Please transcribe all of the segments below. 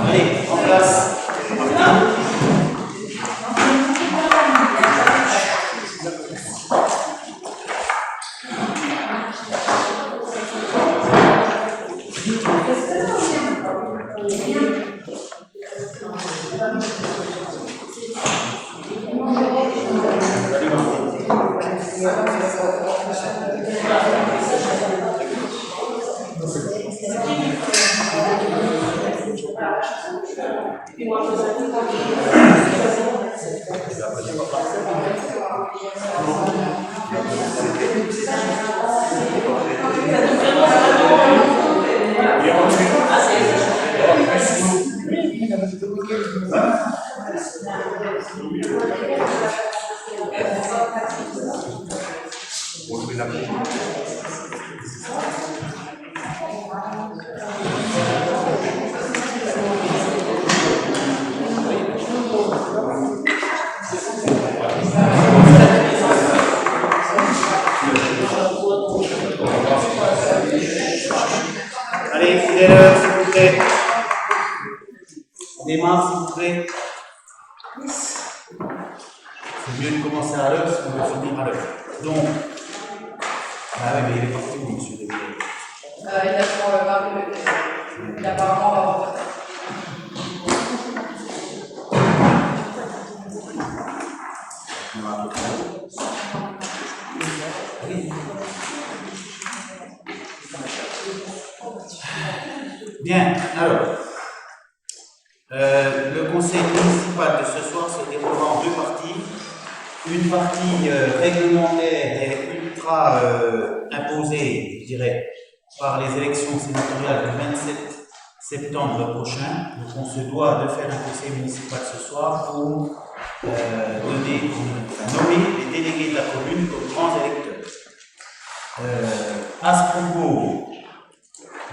Allez, en place. Allez, fidèles, s'il vous plaît. On démarre, s'il vous plaît. C'est mieux de commencer à l'heure si on veut finir à l'heure. Donc, ah oui, mais il est parti où, monsieur Devillet? Il a pour il a apparemment Bien, alors, le conseil municipal de ce soir se déroulera en deux parties. Une partie réglementaire et ultra imposée, je dirais, par les élections sénatoriales du 27 septembre prochain. Donc on se doit de faire un conseil municipal ce soir pour nommer les délégués de la commune comme grands électeurs. À ce propos,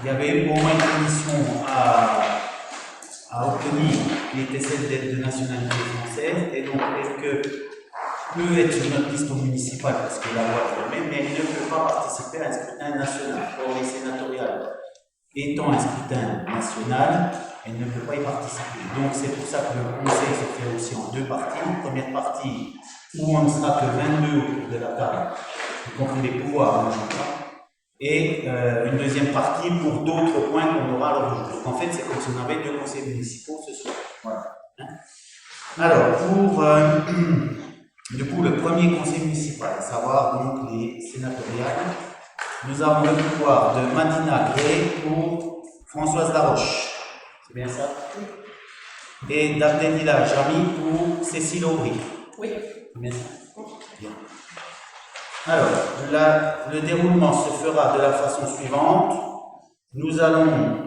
il y avait eu au moins une commission à obtenir qui était celle d'aide de nationalité française, et donc elle peut être sur notre liste municipale parce que la loi permet, mais elle ne peut pas participer à un scrutin national. Or, les sénatoriales étant un scrutin national, elle ne peut pas y participer. Donc, c'est pour ça que le conseil se fait aussi en deux parties. Une première partie où on ne sera que 22 autour de la table, y compris les pouvoirs en même temps. Et une deuxième partie pour d'autres points qu'on aura à l'ordre du jour. Donc en fait, c'est comme si on avait deux conseils municipaux ce soir. Voilà. Alors, pour du coup, le premier conseil municipal, à savoir donc les sénatoriales, nous avons le pouvoir de Madina Gray pour Françoise Laroche. C'est bien ça? Et d'Abdelila Jami pour Cécile Aubry. Oui. C'est bien ça? Bien. Alors, le déroulement se fera de la façon suivante. Nous allons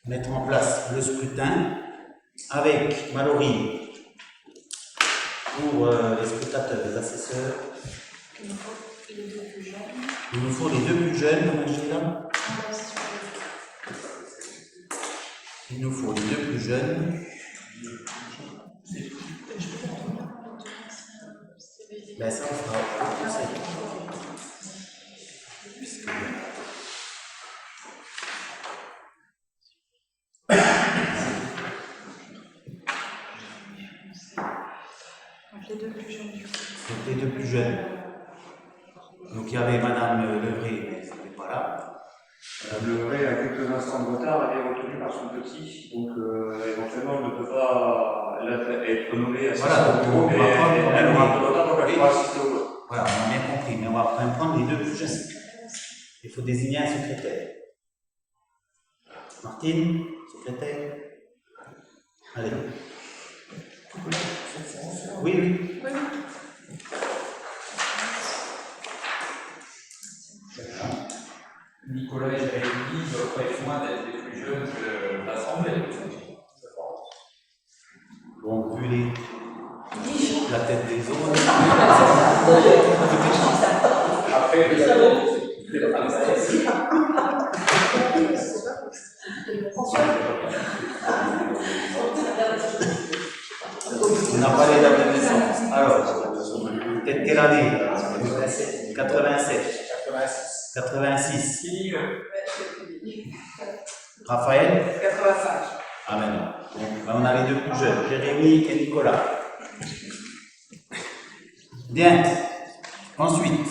mettre en place le scrutin avec Mallory pour les scrutateurs, les assesseurs. Il nous faut les deux plus jeunes, Angela. Il nous faut les deux plus jeunes. Ben ça, on fera au conseil. Les deux plus jeunes, du coup. Donc les deux plus jeunes. Donc il y avait Madame Levré, mais elle n'est pas là. Madame Levré a quelques instants de retard, elle est retenue par son petit, donc éventuellement elle ne peut pas être nommée à voilà, son bureau, mais elle aura un peu de retard, donc elle pourra assister au vote. Voilà, on a bien compris, mais on va quand même prendre les deux plus jeunes. Il faut désigner un secrétaire. Martine, secrétaire. Allez. Oui, oui. Nicolas et Jérémy doivent pas être loin d'être les plus jeunes de l'Assemblée. Bon, vu la tête des autres. Après, On n'a pas les dates de naissance. Alors, peut-être quelle année? 87. 86. 86. Qui dit que Ouais, je l'ai dit. Raphaël? 85. Ah ben non. Donc, on a les deux plus jeunes, Jérémy et Nicolas. Bien. Ensuite,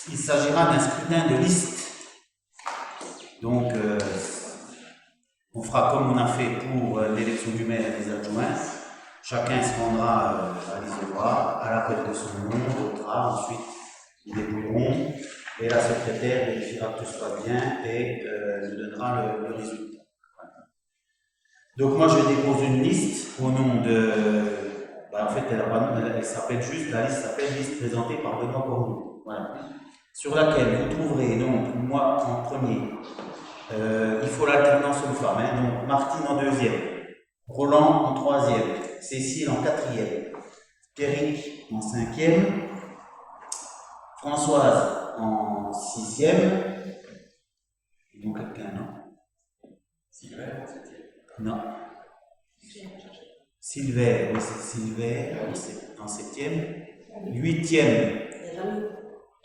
il s'agira d'un scrutin de liste. Donc, on fera comme on a fait pour l'élection du maire et des adjoints. Chacun se rendra à l'isoloir, à l'appel de son nom, votera, ensuite ils dépouilleront et la secrétaire vérifiera que tout se passe bien et nous donnera le résultat. Donc moi je dépose une liste au nom de... en fait elle s'appelle juste, la liste s'appelle liste présentée par Benoît Cornu. Voilà. Sur laquelle vous trouverez donc moi en premier. Il faut l'alternance homme-femme, hein, donc Martine en deuxième, Roland en troisième, Cécile en quatrième, Pierrick en cinquième, Françoise en sixième, donc quelqu'un, non? Sylvain, c'était. Non. Sylvain, oui c'est Sylvain en septième, huitième.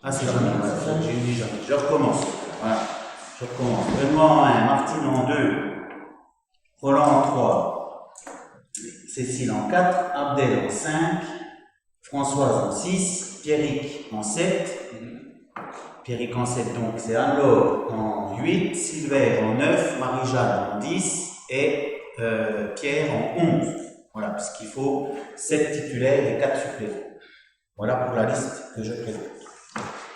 Ah c'est Jeanne, j'ai dit Jeanne, je recommence, voilà, je recommence. Benoît en 1, Martine en 2, Roland en 3, Cécile en 4, Abdel en 5, Françoise en 6, Pierrick en 7, Pierrick en 7 donc c'est Anne-Laure en 8, Sylvain en 9, Marie-Jeanne en 10 et Pierre en 11. Voilà, puisqu'il faut 7 titulaires et 4 suppléants. Voilà pour la liste que je présente.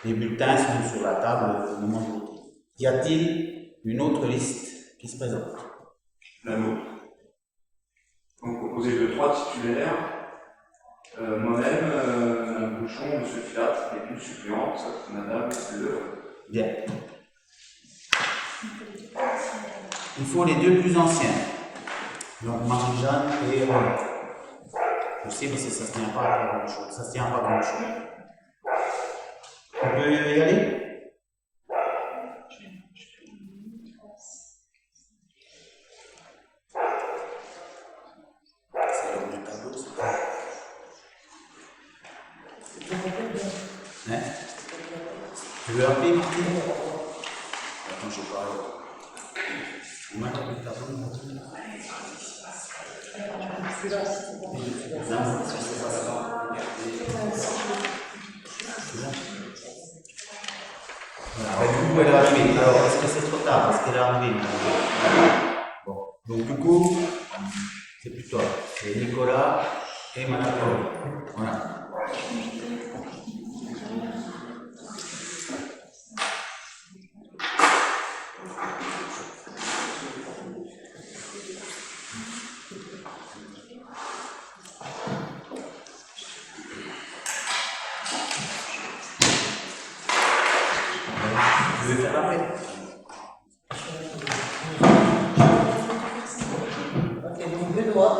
Les bulletins sont sur la table au moment de voter. Y a-t-il une autre liste qui se présente? La nôtre. Donc, composé de 3 titulaires, moi-même, Mme Bouchon, M. Fiat, et une suppléante, Mme Le. Bien. Il faut les deux plus anciens. Donc Marie-Jeanne et Roland. Je sais, mais ça ne se tient pas à grand-chose. Ça se tient pas à grand-chose. On peut y aller? C'est l'heure du tableau, c'est pas. Hein? Tu veux appeler Martine? Attends, je parle. Vous m'avez appelé le tableau, Martine? Non, c'est pas ça. Voilà. Du coup, elle est arrivée. Alors, est-ce que c'est trop tard? Est-ce qu'elle est arrivée? Bon. Donc, du coup, c'est plus toi. C'est Nicolas et Madame Paul. Voilà. Tu veux faire l'appel? Ok, donc Benoît.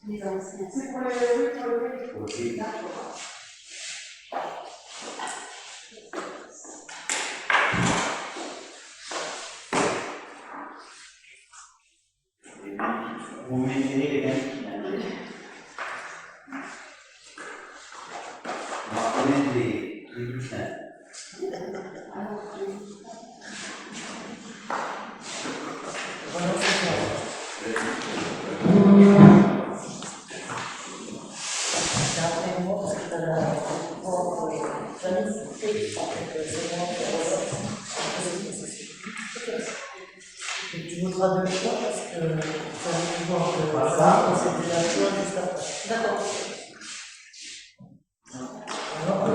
Les anciens. C'est pour le Ok. Vous mettez les mêmes qui nagent. On va connaître les bulletins. Voilà, c'est ça. C'est après moi parce que t'as la Janice, c'est moi qui et tu voudras 2 fois parce que ça va pouvoir que ça, on s'est déjà joué juste après. D'accord. Alors,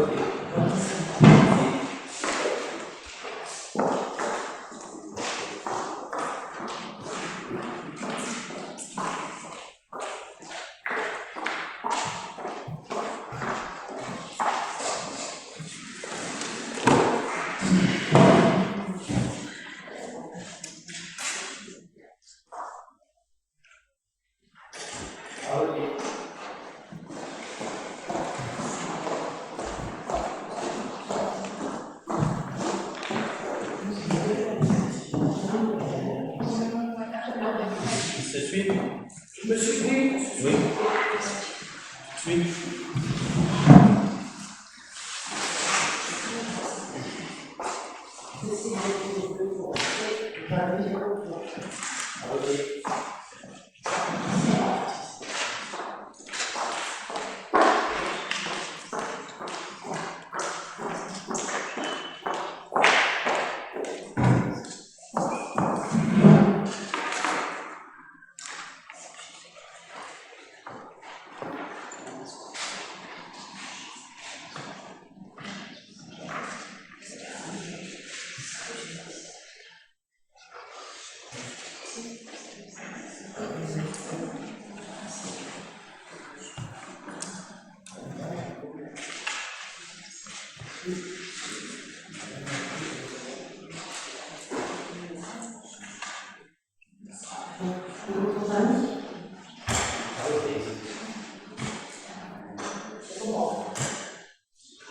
D'autres amis?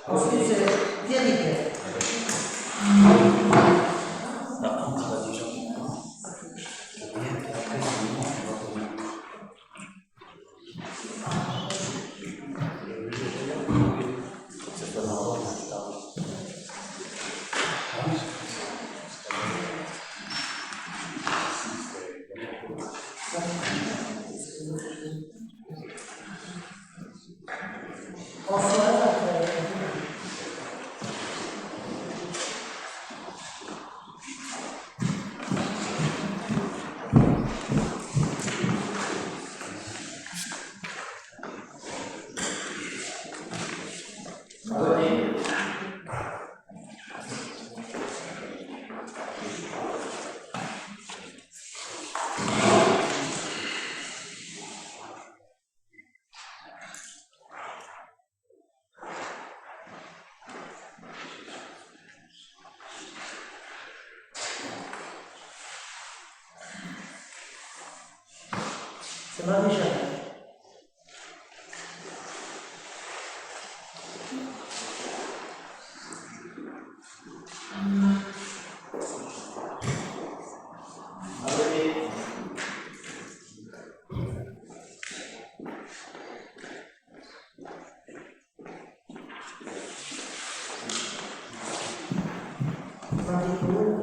Ensuite, c'est Pierre-Yves. Par contre, il va déjà rien qu'après, sinon, on va revenir. C'est pas normal, c'est pas C'est Marie-Jeanne. Marie-Paul.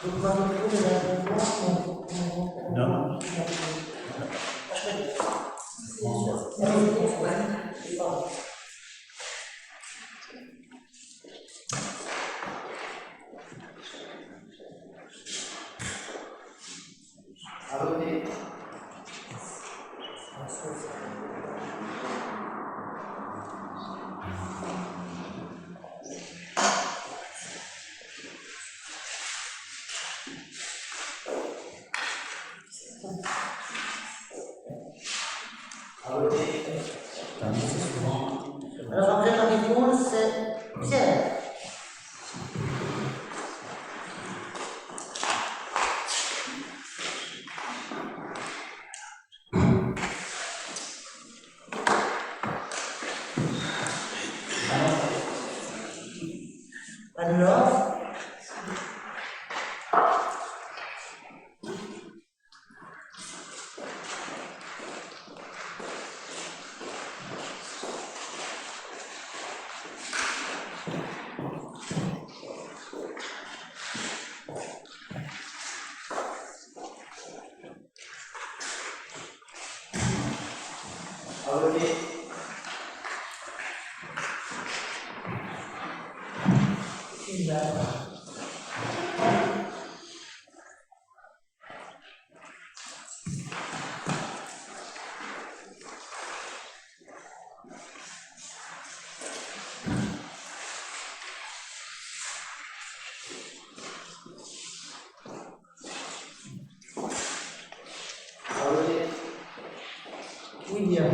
Donc Marie-Paul, elle a un pouvoir Non. Alors après Marie-Paul, c'est Pierre. Alors, William.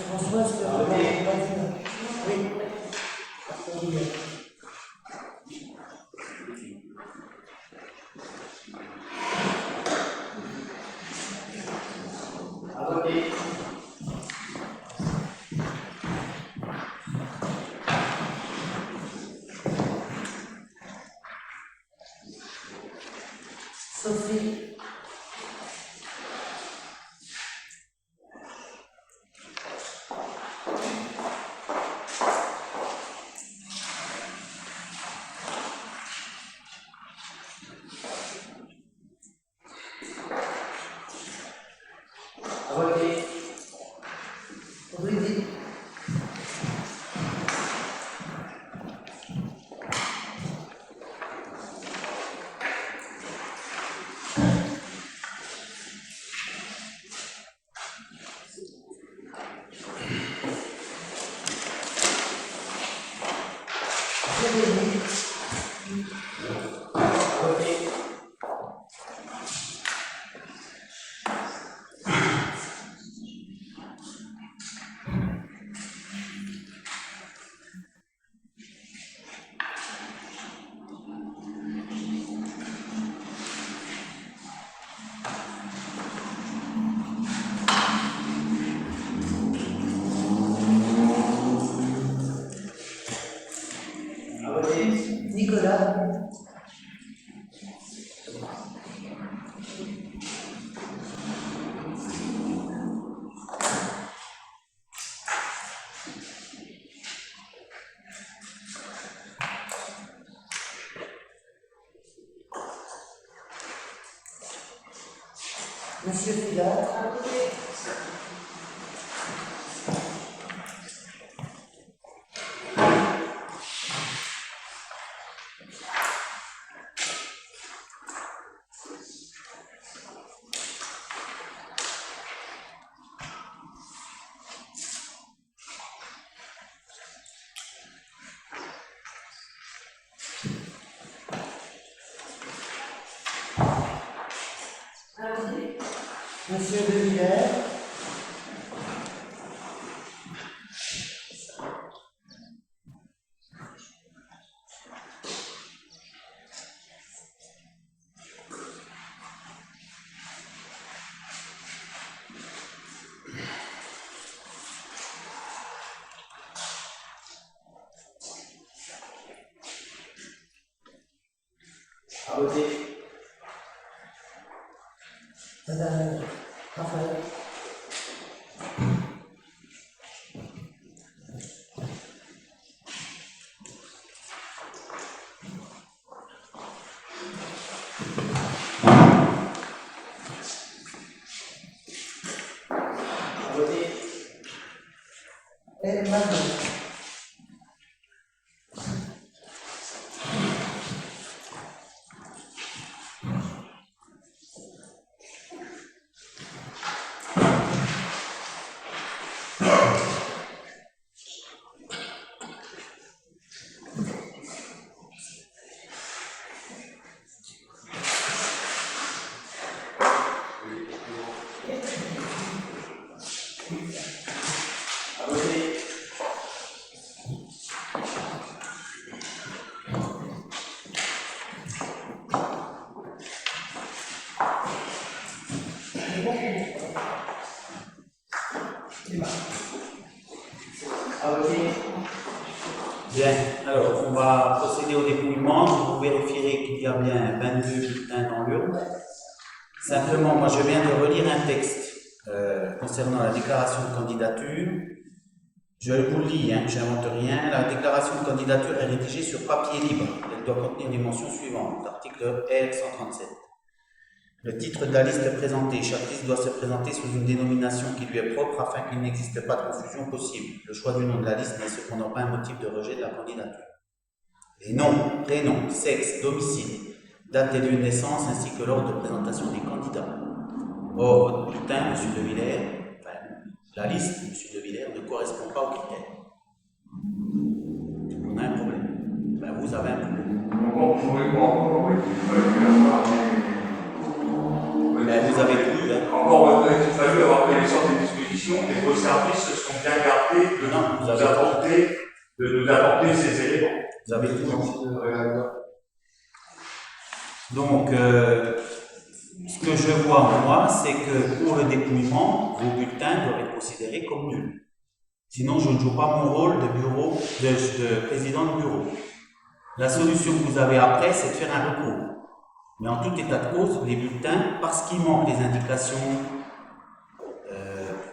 François, c'est oui. William. Sophie. Nicolas. Monsieur Filat. Monsieur De Villers. À voter. Madame Raphaël. À voter. Et Manon. À voter. À voter. Bien, alors on va procéder au dépouillement. Vous vérifierez qu'il y a bien 22 bulletins dans l'urne. Simplement, moi je viens de relire un texte concernant la déclaration de candidature. Je vous le lis, hein, je n'invente rien. La déclaration de candidature est rédigée sur papier libre. Elle doit contenir les mentions suivantes. Article R 137. Le titre de la liste présentée. Chaque liste doit se présenter sous une dénomination qui lui est propre afin qu'il n'existe pas de confusion possible. Le choix du nom de la liste n'est cependant pas un motif de rejet de la candidature. Les noms, prénoms, sexe, domicile, date et lieu de naissance ainsi que l'ordre de présentation des candidats. Or, votre bulletin, M. De Villers, enfin, la liste, M. De Villers, ne correspond pas aux critères. On a un problème. Ben, vous avez un problème. Ben, vous avez tout, hein. Encore, il a fallu avoir connaissance des dispositions et vos services se sont bien gardés de Non, vous avez nous apporter ces éléments. Vous avez tout. Donc, ce que je vois, moi, c'est que pour le dépouillement, vos bulletins doivent être considérés comme nuls. Sinon, je ne joue pas mon rôle de président de bureau. La solution que vous avez après, c'est de faire un recours. Mais en tout état de cause, les bulletins, parce qu'il manque les indications,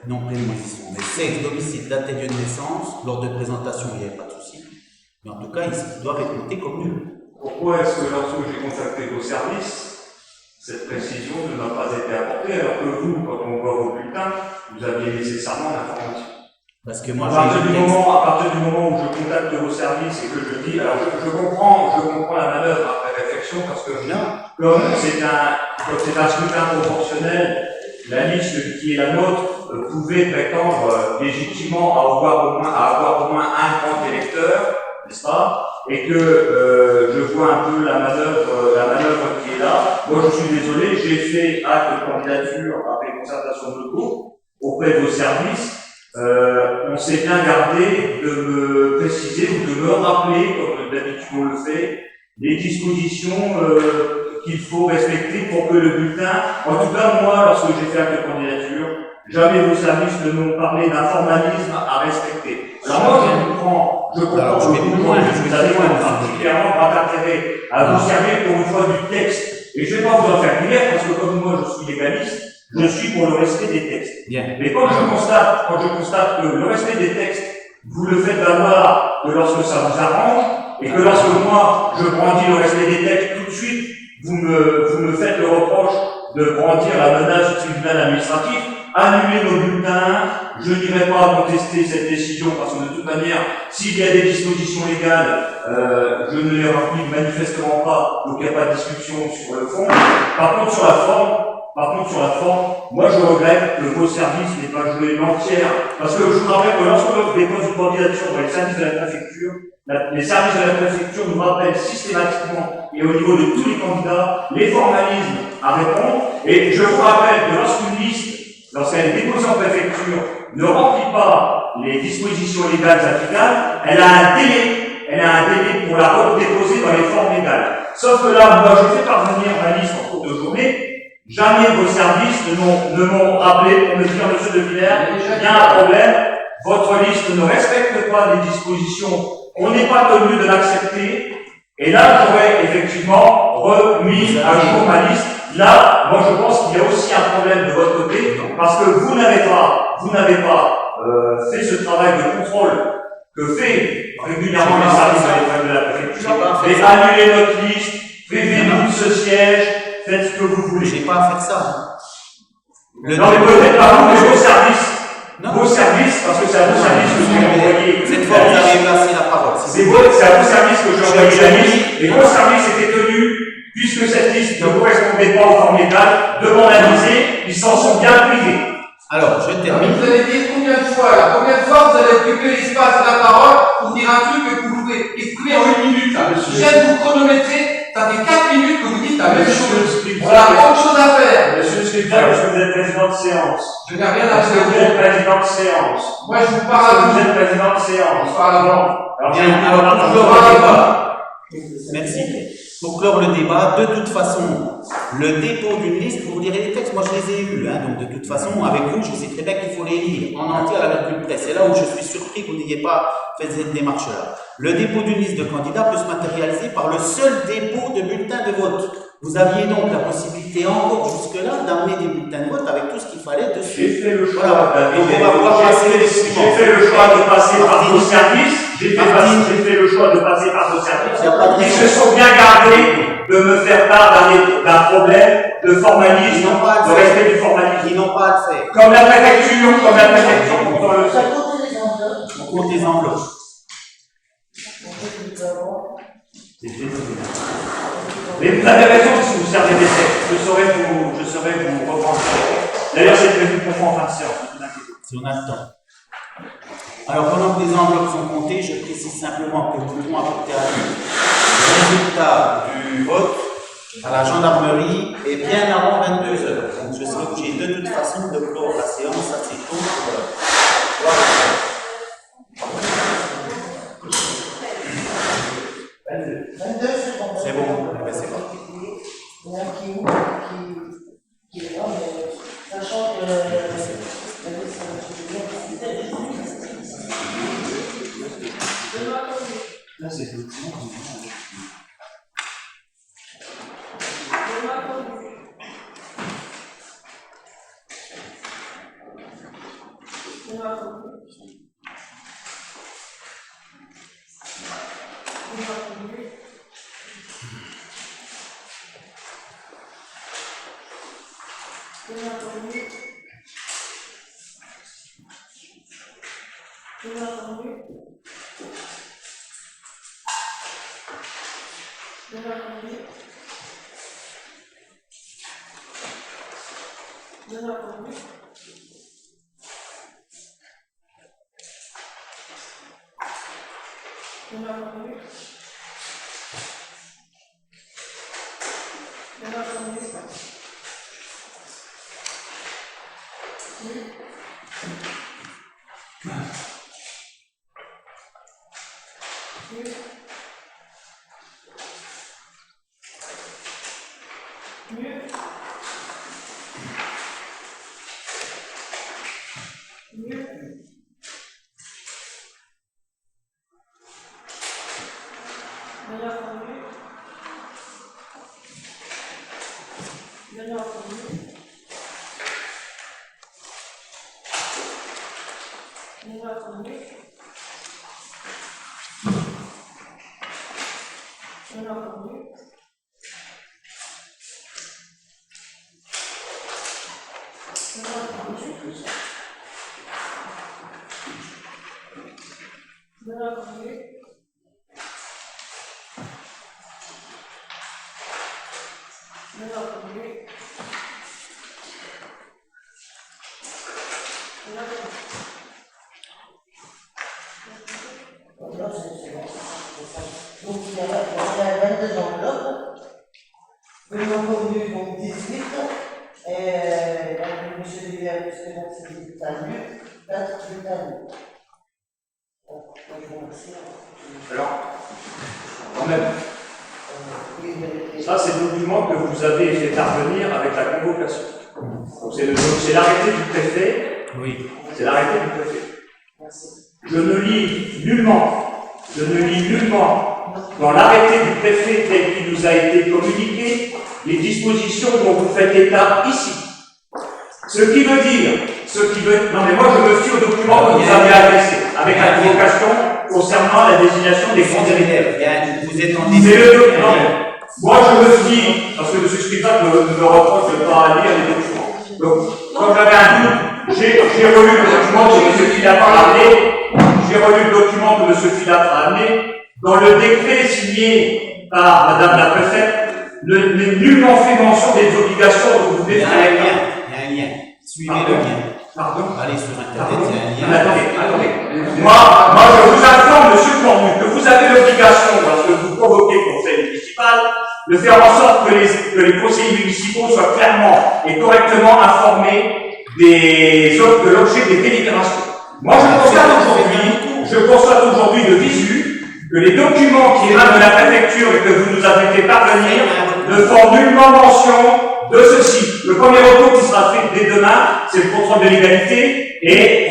non prénom, mais sexe, domicile, date et lieu de naissance, lors de présentation, il n'y avait pas de souci. Mais en tout cas, ils doivent être notés comme nuls. Pourquoi est-ce que lorsque j'ai contacté vos services, cette précision ne m'a pas été apportée, alors que vous, quand on voit vos bulletins, vous aviez nécessairement l'information? Parce que moi, à partir du moment où je contacte vos services et que je dis, alors je comprends la manœuvre après réflexion, parce que comme c'est un scrutin proportionnel, la liste qui est la nôtre pouvait prétendre légitimement à avoir au moins un grand électeur, n'est-ce pas? Et que je vois un peu la manœuvre qui est là. Moi, je suis désolé, j'ai fait acte de candidature après concertation de groupe auprès de vos services. On s'est bien gardé de me préciser ou de me rappeler, comme d'habitude on le fait, les dispositions qu'il faut respecter pour que le bulletin, en tout cas moi, lorsque j'ai fait acte de candidature, jamais vos services ne m'ont parlé d'un formalisme à respecter. Alors moi, je comprends Alors, je vais plus toujours loin, que vous avez particulièrement grand intérêt à vous servir pour une fois du texte. Et je ne vais pas vous en faire prière, parce que comme moi je suis légaliste, je suis pour le respect des textes. Bien. Mais quand je constate que le respect des textes, vous le faites valoir que lorsque ça vous arrange, et que lorsque moi, je brandis le respect des textes, tout de suite, vous me faites le reproche de brandir la menace du tribunal administratif, annuler nos bulletins, je n'irai pas contester cette décision, parce que de toute manière, s'il y a des dispositions légales, je ne les rapplique manifestement pas, donc il n'y a pas de discussion sur le fond. Par contre, sur la forme, moi je regrette que vos services n'aient pas joué l'entière, parce que je vous rappelle que lorsque l'on dépose une candidature dans les services de la préfecture, les services de la préfecture nous rappellent systématiquement et au niveau de tous les candidats les formalismes à répondre. Et je vous rappelle que lorsqu'une liste, lorsqu'elle est déposée en préfecture, ne remplit pas les dispositions légales applicables, elle a un délai pour la redéposer dans les formes légales. Sauf que là, moi je fais parvenir ma liste en cours de journée. Jamais vos services ne m'ont rappelé pour me dire, monsieur De Villers, il y a un problème, votre liste ne respecte pas les dispositions, on n'est pas tenu de l'accepter, et là j'aurais effectivement remis à jour ma liste. Là, moi je pense qu'il y a aussi un problème de votre côté, parce que vous n'avez pas fait ce travail de contrôle que fait régulièrement les services de la préfecture, et annulez notre liste, privez-nous de ce siège, faites ce que vous voulez. J'ai pas fait ça. Non, mais peut-être pas vous, mais vos services. Non. Vos services, parce que c'est à vos services que j'ai envoyé. Cette fois, vous avez placé la parole. C'est à vos services que j'ai envoyé la liste, et vos services étaient tenus, puisque cette liste ne correspondait pas aux formes légales, de m'analyser, ils s'en sont bien privés. Alors, je termine. Vous avez dit combien de fois là? Combien de fois vous avez occupé l'espace de la parole pour dire un truc que vous pouvez exprimer en 1 minute là? Je viens de vous chronométrer, ça fait 4 minutes que vous dites la même chose. On a autre chose à faire. Monsieur le secrétaire, parce que vous êtes président de séance. Je n'ai rien à Parce que vous faire. êtes président de séance. Moi je vous Parce parle que à vous vous. êtes président de séance. Je parle à vous. Alors, Bien, j'ai alors, pour Je clore parle le à débat, vous. merci. Pour clore le débat, de toute façon, le dépôt d'une liste, vous lirez les textes, moi je les ai eus, donc de toute façon, avec vous, je sais très bien qu'il faut les lire en entier à la virgule près. C'est là où je suis surpris que vous n'ayez pas fait cette démarche-là. Le dépôt d'une liste de candidats peut se matérialiser par le seul dépôt de bulletins de vote. Vous aviez donc la possibilité encore jusque-là d'amener des bulletins de vote avec tout ce qu'il fallait dessus. J'ai fait le choix. Voilà. Donc on va pouvoir passer les J'ai fait le choix de passer par vos services. J'ai fait le choix de passer par vos services. Il y a pas de Ils se sont bien gardés de me faire part d'un problème de formalisme, Ils n'ont pas à le de faire. respect du formalisme. Ils n'ont pas à le faire. Comme la préfecture, pourtant le Ça fait. compte les enveloppes. On compte les enveloppes. On fait des enveloppes. Mais vous avez raison si vous servez des textes. Je saurais vous reprendre. D'ailleurs, c'est prévu pour faire en fin de séance. Ne vous inquiétez pas. Si on a le temps. Alors, pendant que les enveloppes sont comptées, je précise simplement que nous devons apporter à lui le résultat du vote à la gendarmerie et bien avant 22 h. Donc, je serai obligé de toute façon de clore la séance assez tôt. Voilà. 22, c'est bon. C'est bon, eh ben, c'est parti. Il y en a qui est là, mais sachant que Là, c'est Bien entendu. Bien entendu. Bien entendu. Bien entendu. Bien entendu. Non, c'est bon. Donc il y a 22 enveloppes. Le nombre convenu, donc 18. Et donc, monsieur Duvier, puisque donc c'est des bulletins nuls, 4 bulletins nuls. Bon, moi je vous remercie. Alors, quand même, Oui, mais- ça c'est le document que vous avez fait parvenir avec la convocation. Donc c'est l'arrêté du préfet. Oui. C'est l'arrêté du préfet. Merci. Je ne lis nullement dans l'arrêté du préfet tel qu'il nous a été communiqué les dispositions dont vous faites état ici. Ce qui veut dire, non mais moi je me fie au document que vous avez adressé avec la convocation concernant la désignation des grands élèves. Vous êtes en C'est le document. Moi je me fie, parce que le secrétaire me reproche de ne pas lire les documents. Donc, quand j'avais un doute, j'ai relu le document que M. Philap a amené. J'ai relu le document que M. Philap a amené. Dans le décret signé par Madame la préfète, n'est nullement fait mention des obligations dont vous Il y devez a faire un état. lien. Il y a un lien. Suivez le lien. Pardon. Allez sur Internet, il y a un lien. Attendez. Moi, je vous informe, M. Cornu, que vous avez l'obligation, lorsque vous convoquez le conseil municipal, de faire en sorte que les conseillers municipaux soient clairement et correctement informés de l'objet des délibérations. Moi, je constate aujourd'hui de visu que les documents qui émanent de la préfecture et que vous nous avez fait parvenir ne font nullement mention de ceci. Le premier recours qui sera fait dès demain, c'est le contrôle de légalité et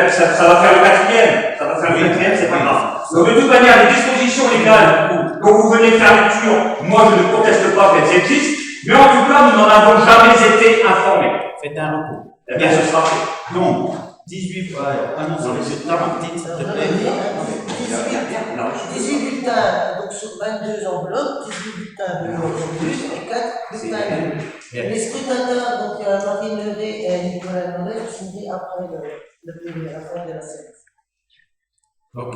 ça va faire le quatrième. Ça va faire le quatrième, c'est pas grave. Donc, de toute manière, les dispositions légales dont vous venez faire lecture, moi je ne conteste pas qu'elles existent, mais en tout cas, nous n'en avons jamais été informés. Faites un recours. Eh bien, ce sera fait. Donc, 18 annonce sur Tarantine, s'il te plaît. 18 bulletins donc sur 22 enveloppes, 18 bulletins de plus et 4 bulletins nuls. Les scrutateurs, donc Marine Levé et Nicolas Nollet, sont dit après la fin de la séance. Ok.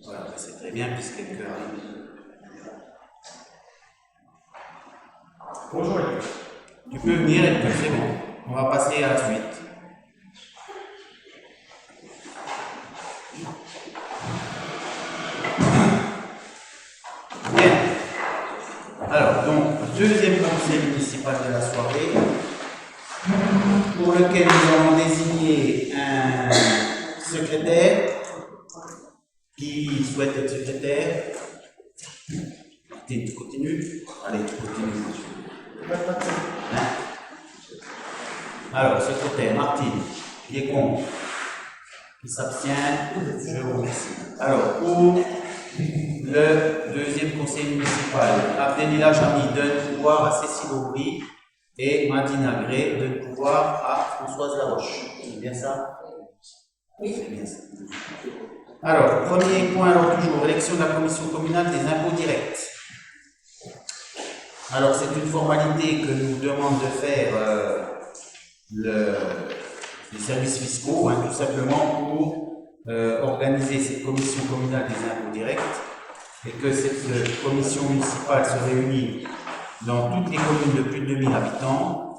Voilà, c'est très bien puisque quelqu'un arrive. Bonjour. Tu peux venir et puis c'est bon. On va passer à la suite. Bien. Alors, donc, deuxième conseil municipal de la soirée, pour lequel nous avons désigné un secrétaire qui souhaite être secrétaire. Tu continues? Allez, tu continues. Hein? Alors, secrétaire, Martine, qui est contre? Qui s'abstient? Je vous remercie. Alors, pour le deuxième conseil municipal, Abdelila Jami donne pouvoir à Cécile Aubry et Madine Agré donne pouvoir à Françoise Laroche. C'est bien ça? Oui, c'est bien ça. Alors, premier point, alors toujours, élection de la commission communale des impôts directs. Alors, c'est une formalité que nous demande de faire les services fiscaux, tout simplement pour organiser cette commission communale des impôts directs et que cette commission municipale se réunit dans toutes les communes de plus de 2000 habitants,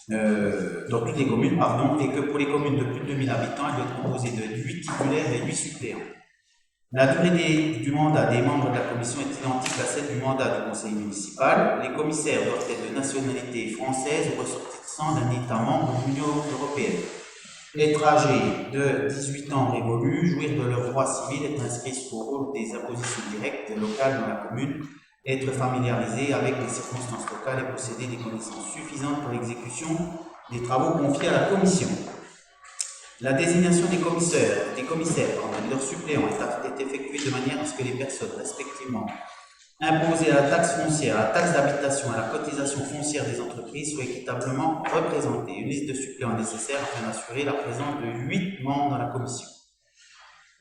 dans toutes les communes, pardon, et que pour les communes de plus de 2000 habitants, elle doit être composée de 8 titulaires et 8 suppléants. La durée du mandat des membres de la commission est identique à celle du mandat du conseil municipal. Les commissaires doivent être de nationalité française ou ressortissants d'un État membre de l'Union européenne. Être âgés de 18 ans révolus, jouir de leurs droits civils, être inscrits au rôle des impositions directes et locales dans la commune, être familiarisés avec les circonstances locales et posséder des connaissances suffisantes pour l'exécution des travaux confiés à la commission. La désignation des commissaires et de leurs suppléants est effectuée de manière à ce que les personnes respectivement imposés à la taxe foncière, à la taxe d'habitation, à la cotisation foncière des entreprises soient équitablement représentés. Une liste de suppléants nécessaire afin d'assurer la présence de 8 membres dans la commission.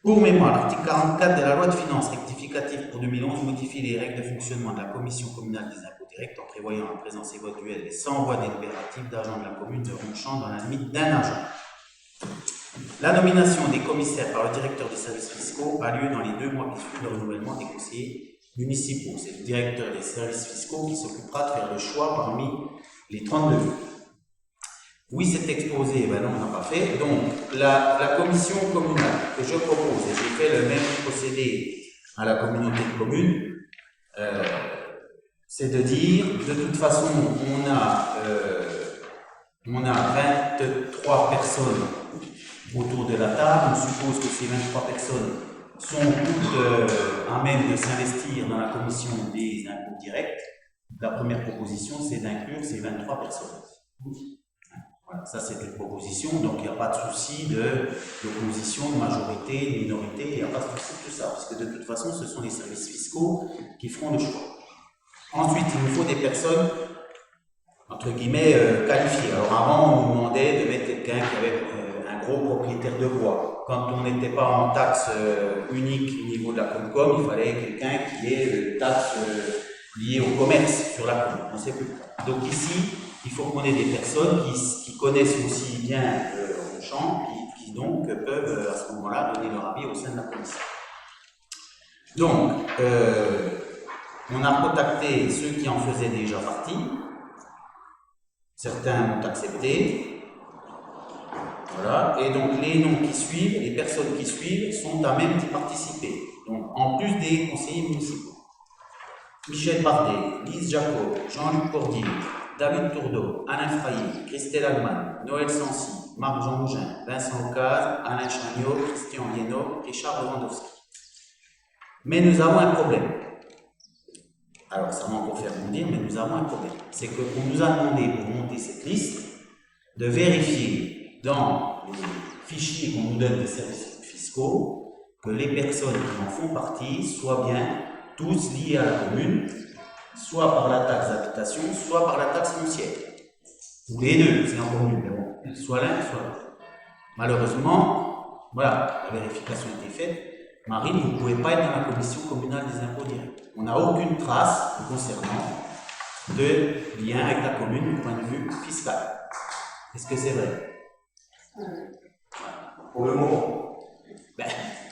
Pour mémoire, l'article 44 de la loi de finances rectificative pour 2011 modifie les règles de fonctionnement de la commission communale des impôts directs en prévoyant la présence éventuelle et sans voix délibérative d'agents de la commune de Ronchamp dans la limite d'un agent. La nomination des commissaires par le directeur des services fiscaux a lieu dans les 2 mois qui suivent le renouvellement des conseillers municipaux. C'est le directeur des services fiscaux qui s'occupera de faire le choix parmi les 32. Oui, c'est exposé, ben non, on n'a pas fait. Donc, la commission communale que je propose, et j'ai fait le même procédé à la communauté de communes, c'est de dire, de toute façon, on a 23 personnes autour de la table. On suppose que ces 23 personnes sont toutes à même de s'investir dans la commission des impôts directs. La première proposition, c'est d'inclure ces 23 personnes. Voilà, ça c'est une proposition, donc il n'y a pas de souci d'opposition, de majorité, de minorité, il n'y a pas de souci de tout ça, parce que de toute façon, ce sont les services fiscaux qui feront le choix. Ensuite, il nous faut des personnes, entre guillemets, qualifiées. Alors avant, on nous demandait de mettre quelqu'un qui avait un gros propriétaire de bois. Quand on n'était pas en taxe unique au niveau de la Comcom, il fallait quelqu'un qui ait une taxe liée au commerce sur la commune. On ne sait plus. Donc ici, il faut qu'on ait des personnes qui connaissent aussi bien Ronchamp, qui donc peuvent à ce moment-là donner leur avis au sein de la commission. Donc, on a contacté ceux qui en faisaient déjà partie. Certains ont accepté. Voilà. Et donc, les noms qui suivent, les personnes qui suivent, sont à même d'y participer. Donc, en plus des conseillers municipaux. Michel Bardet, Lise Jacob, Jean-Luc Cordier, David Tourdeau, Alain Frailly, Christelle Allman, Noël Sancy, Marc Jean Mougin, Vincent Ocaz, Alain Chagnot, Christian Lienot et Charles Lewandowski. Mais nous avons un problème. Alors, ça va encore faire bondir, mais nous avons un problème. C'est qu'on nous a demandé, pour monter cette liste, de vérifier dans les fichiers qu'on nous donne des services fiscaux que les personnes qui en font partie soient bien tous liés à la commune, soit par la taxe d'habitation, soit par la taxe foncière. Ou les deux, c'est encore mieux, mais bon, soit l'un, soit l'autre. Malheureusement, voilà, la vérification a été faite. Marine, vous ne pouvez pas être dans la commission communale des impôts directs. On n'a aucune trace concernant de lien avec la commune du point de vue fiscal. Est-ce que c'est vrai? Pour le moment. Ben.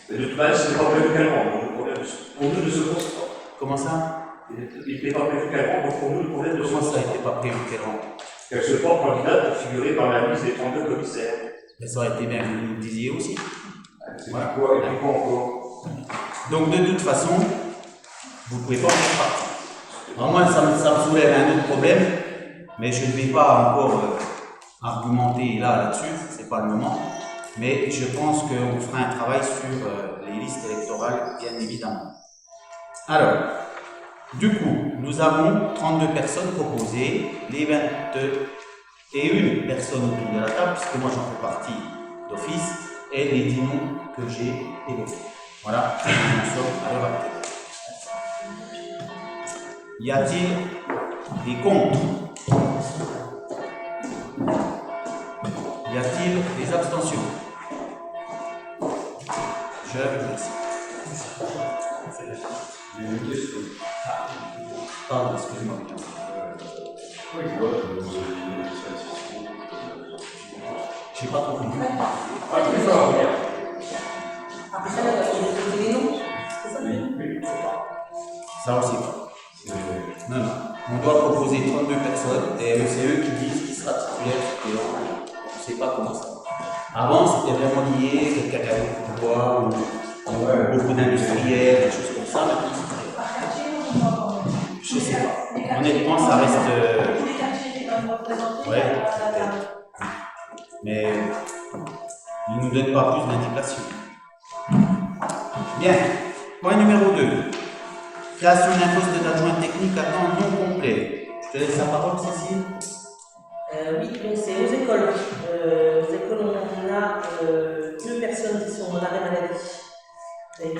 Mais de toute manière, ce n'est pas prévu qu'elle rentre, donc le problème pour nous ne se pose pas. Comment ça? Il n'était pas prévu qu'elle rentre, donc pour nous le problème ne se Comment pose ça pas. n'était pas prévu qu'elle rentre? Qu'elle se porte candidate pour figurer dans la liste des 32 commissaires. Mais ça aurait été bien que vous nous le disiez aussi. C'est Voilà. quoi et puis quoi encore? Donc de toute façon, vous ne pouvez pas en faire partie. Alors moi, ça me soulève un autre problème, mais je ne vais pas encore argumenter là-dessus, c'est pas le moment. Mais je pense qu'on fera un travail sur les listes électorales, bien évidemment. Alors, du coup, nous avons 32 personnes proposées, les 21 personnes autour de la table, puisque moi j'en fais partie d'office, et les 10 noms que j'ai évoqués. Voilà, nous sommes à l'heure actuelle. Y a-t-il des contre? Y a-t-il des abstentions? Je vous remercie. J'ai une question. Pardon, excusez-moi. Oui, je vois que vous avez des services fiscaux. Je n'ai pas compris. Ah, plus fort. Après ça, on va poser les noms. C'est ça? Oui, Ça aussi pas. Non, non. On doit proposer 32 personnes et c'est eux qui disent qui sera titulaire et on ne sait pas comment ça va. Avant, c'était vraiment lié, quelqu'un qui avait beaucoup de bois ou beaucoup d'industriels, des choses comme ça. Maintenant, je ne sais pas. Honnêtement, ça reste. Tous les quartiers étaient quand même représentés. Ouais, peut-être. Mais ils ne nous donnent pas plus d'indications. Bien. Point numéro 2. Création d'un poste d'adjoint technique à temps non complet. Je te laisse la parole, Cécile. Oui, donc c'est aux écoles. Aux écoles, on a 2 personnes qui sont en arrêt maladie et qui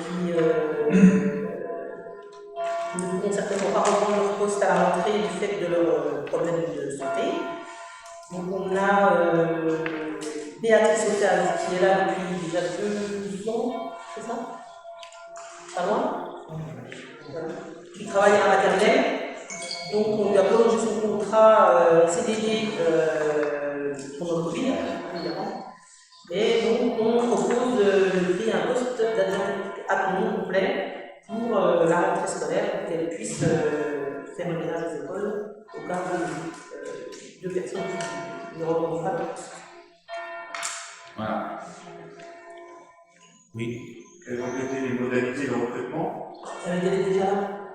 Ils ne pourront certainement pas reprendre leur poste à la rentrée du fait de leurs problèmes de santé. Donc on a Béatrice Othaz qui est là depuis déjà 2 ans, c'est ça? Pas loin? Qui travaille à la maternelle. Donc on lui a prolongé son contrat CDD pendant le Covid, évidemment. Et donc on propose de créer un poste d'adjointe à temps complet pour la rentrée scolaire, pour qu'elle puisse faire le ménage des écoles au cas de personnes qui ne reprendront pas. Voilà. Oui. Quelles ont été les modalités de recrutement? Elle était déjà là.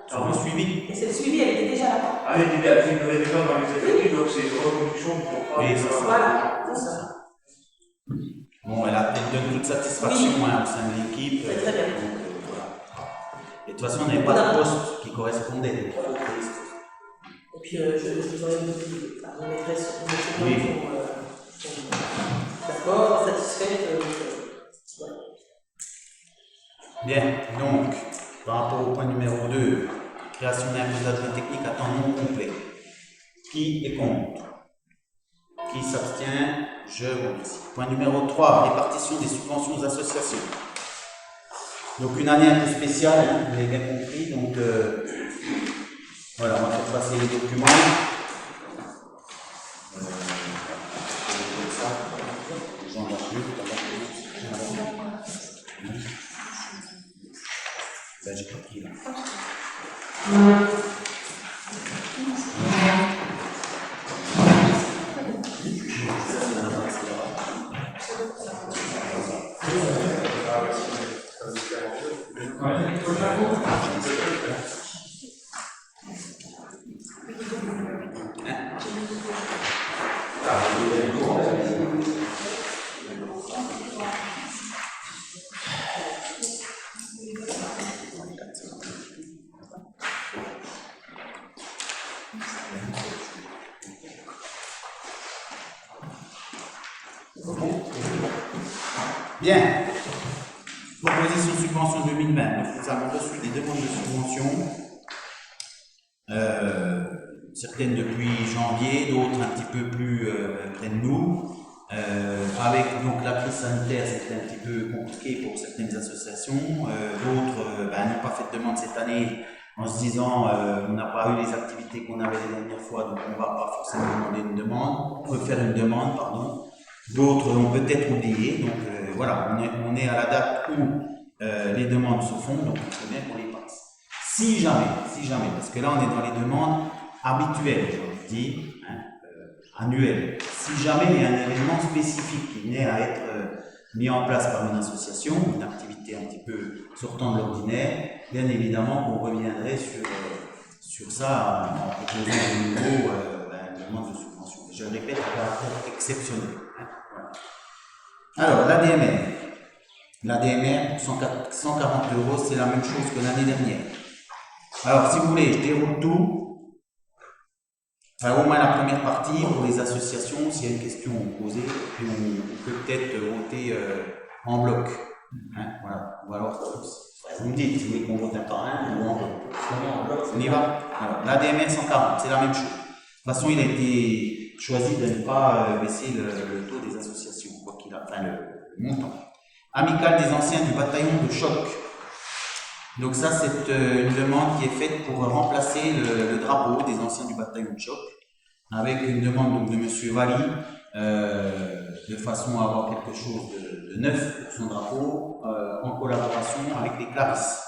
Sur le suivi. Et c'est le suivi, elle était déjà là. Ah, elle était déjà dans les effectifs, donc c'est une reconduction du contrat. Oui, c'est ça. Voilà, c'est ça. Bon, elle donne toute satisfaction hein, au sein de l'équipe. C'est très bien. Donc, voilà. Et de toute façon, on n'avait pas de poste qui correspondait. Et puis je vous en ai dit, ma maîtresse, Oui. sont d'accord, satisfaite. Voilà. Bien, donc, par rapport au point numéro 2, création d'un poste d'adjoint technique à temps non complet. Qui est contre? Qui s'abstient? Je vous remercie. Point numéro 3, répartition des subventions aux associations. Donc une année un peu spéciale, hein, vous l'avez bien compris. Donc voilà, on va faire passer les documents. J'en ai plus. Ben, j'ai compris là. Bien. Proposition de subvention 2020. Donc, nous avons reçu des demandes de subvention. Certaines depuis janvier, d'autres un petit peu plus près de nous. Avec donc la crise sanitaire, c'était un petit peu compliqué pour certaines associations. D'autres n'ont pas fait de demande cette année en se disant on n'a pas eu les activités qu'on avait les dernières fois, donc on ne va pas forcément demander une demande. On peut faire une demande, pardon. D'autres ont peut-être oublié, donc voilà, on est à la date où les demandes se font, donc il faut bien qu'on les passe. Si jamais, parce que là on est dans les demandes habituelles, j'ai envie de dire, hein, annuelles. Si jamais il y a un événement spécifique qui venait à être mis en place par une association, une activité un petit peu sortant de l'ordinaire, bien évidemment qu'on reviendrait sur ça en proposant de nouveau une demande de subvention. Je le répète, à caractère exceptionnel. Hein, voilà. Alors, l'ADMR. L'ADMR, 140 €, c'est la même chose que l'année dernière. Alors, si vous voulez, je déroule tout. Alors, au moins la première partie, pour les associations, s'il y a une question posée, puis on peut peut-être voter en bloc. Hein, voilà. Ou alors, vous me dites, si vous voulez qu'on vote un par un, ou en bloc. On y va. Alors, l'ADMR 140, c'est la même chose. De toute façon, il a été choisi de ne pas baisser le taux des associations, quoi qu'il a, enfin le montant. Amicale des anciens du bataillon de choc. Donc ça, c'est une demande qui est faite pour remplacer le drapeau des anciens du bataillon de choc, avec une demande donc, de M. Valli, de façon à avoir quelque chose de neuf pour son drapeau, en collaboration avec les Clarisses.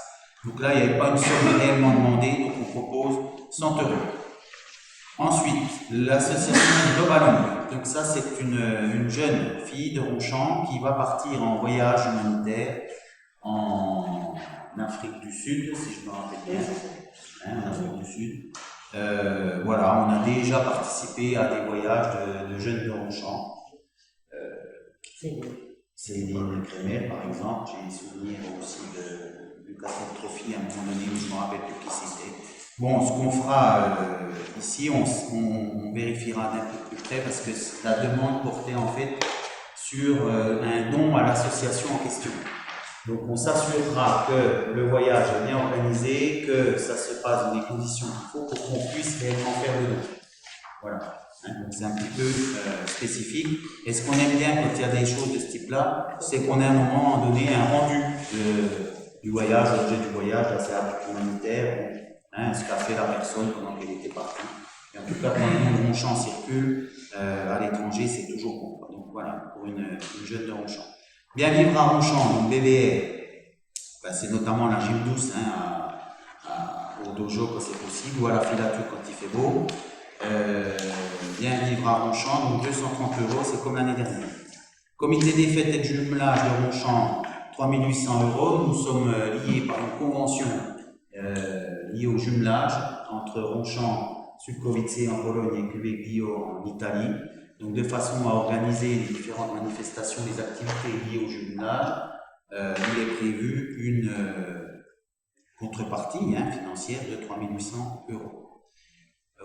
Donc là, il n'y avait pas une somme réellement demandée, donc on propose 100 €. Ensuite, l'association Globalong. Donc ça, c'est une jeune fille de Ronchamp qui va partir en voyage humanitaire en Afrique du Sud, si je me rappelle bien. Hein, en Afrique du Sud. Voilà, on a déjà participé à des voyages de jeunes de Ronchamp. Céline Crémer, par exemple. J'ai des souvenirs aussi de Lucas Trophy à un moment donné, mais je ne me rappelle plus qui c'était. Bon, ce qu'on fera ici, on vérifiera d'un peu plus près parce que la demande portait en fait sur un don à l'association en question. Donc on s'assurera que le voyage est bien organisé, que ça se passe dans les conditions qu'il faut pour qu'on puisse réellement faire le don. Voilà. Hein, donc c'est un petit peu spécifique. Et ce qu'on aime bien quand il y a des choses de ce type-là, c'est qu'on a à un moment donné un rendu du voyage, l'objet du voyage, là c'est un but humanitaire, hein, ce qu'a fait la personne pendant qu'elle était partie. Et en tout cas, quand le Ronchamp circule à l'étranger, c'est toujours bon. Donc voilà, pour une jeune de Ronchamp. Bien vivre à Ronchamp, donc BVR, ben, c'est notamment la gym douce au dojo quand c'est possible, ou à la filature quand il fait beau. Bien vivre à Ronchamp, donc 230 €, c'est comme l'année dernière. Comité des fêtes et de jumelage de Ronchamp, 3800 €. Nous sommes liés par une convention liée au jumelage entre Ronchamp, Sulkowice en Pologne et Cuvegbio en Italie. Donc de façon à organiser les différentes manifestations, les activités liées au jumelage, il est prévu une contrepartie financière de 3800 €.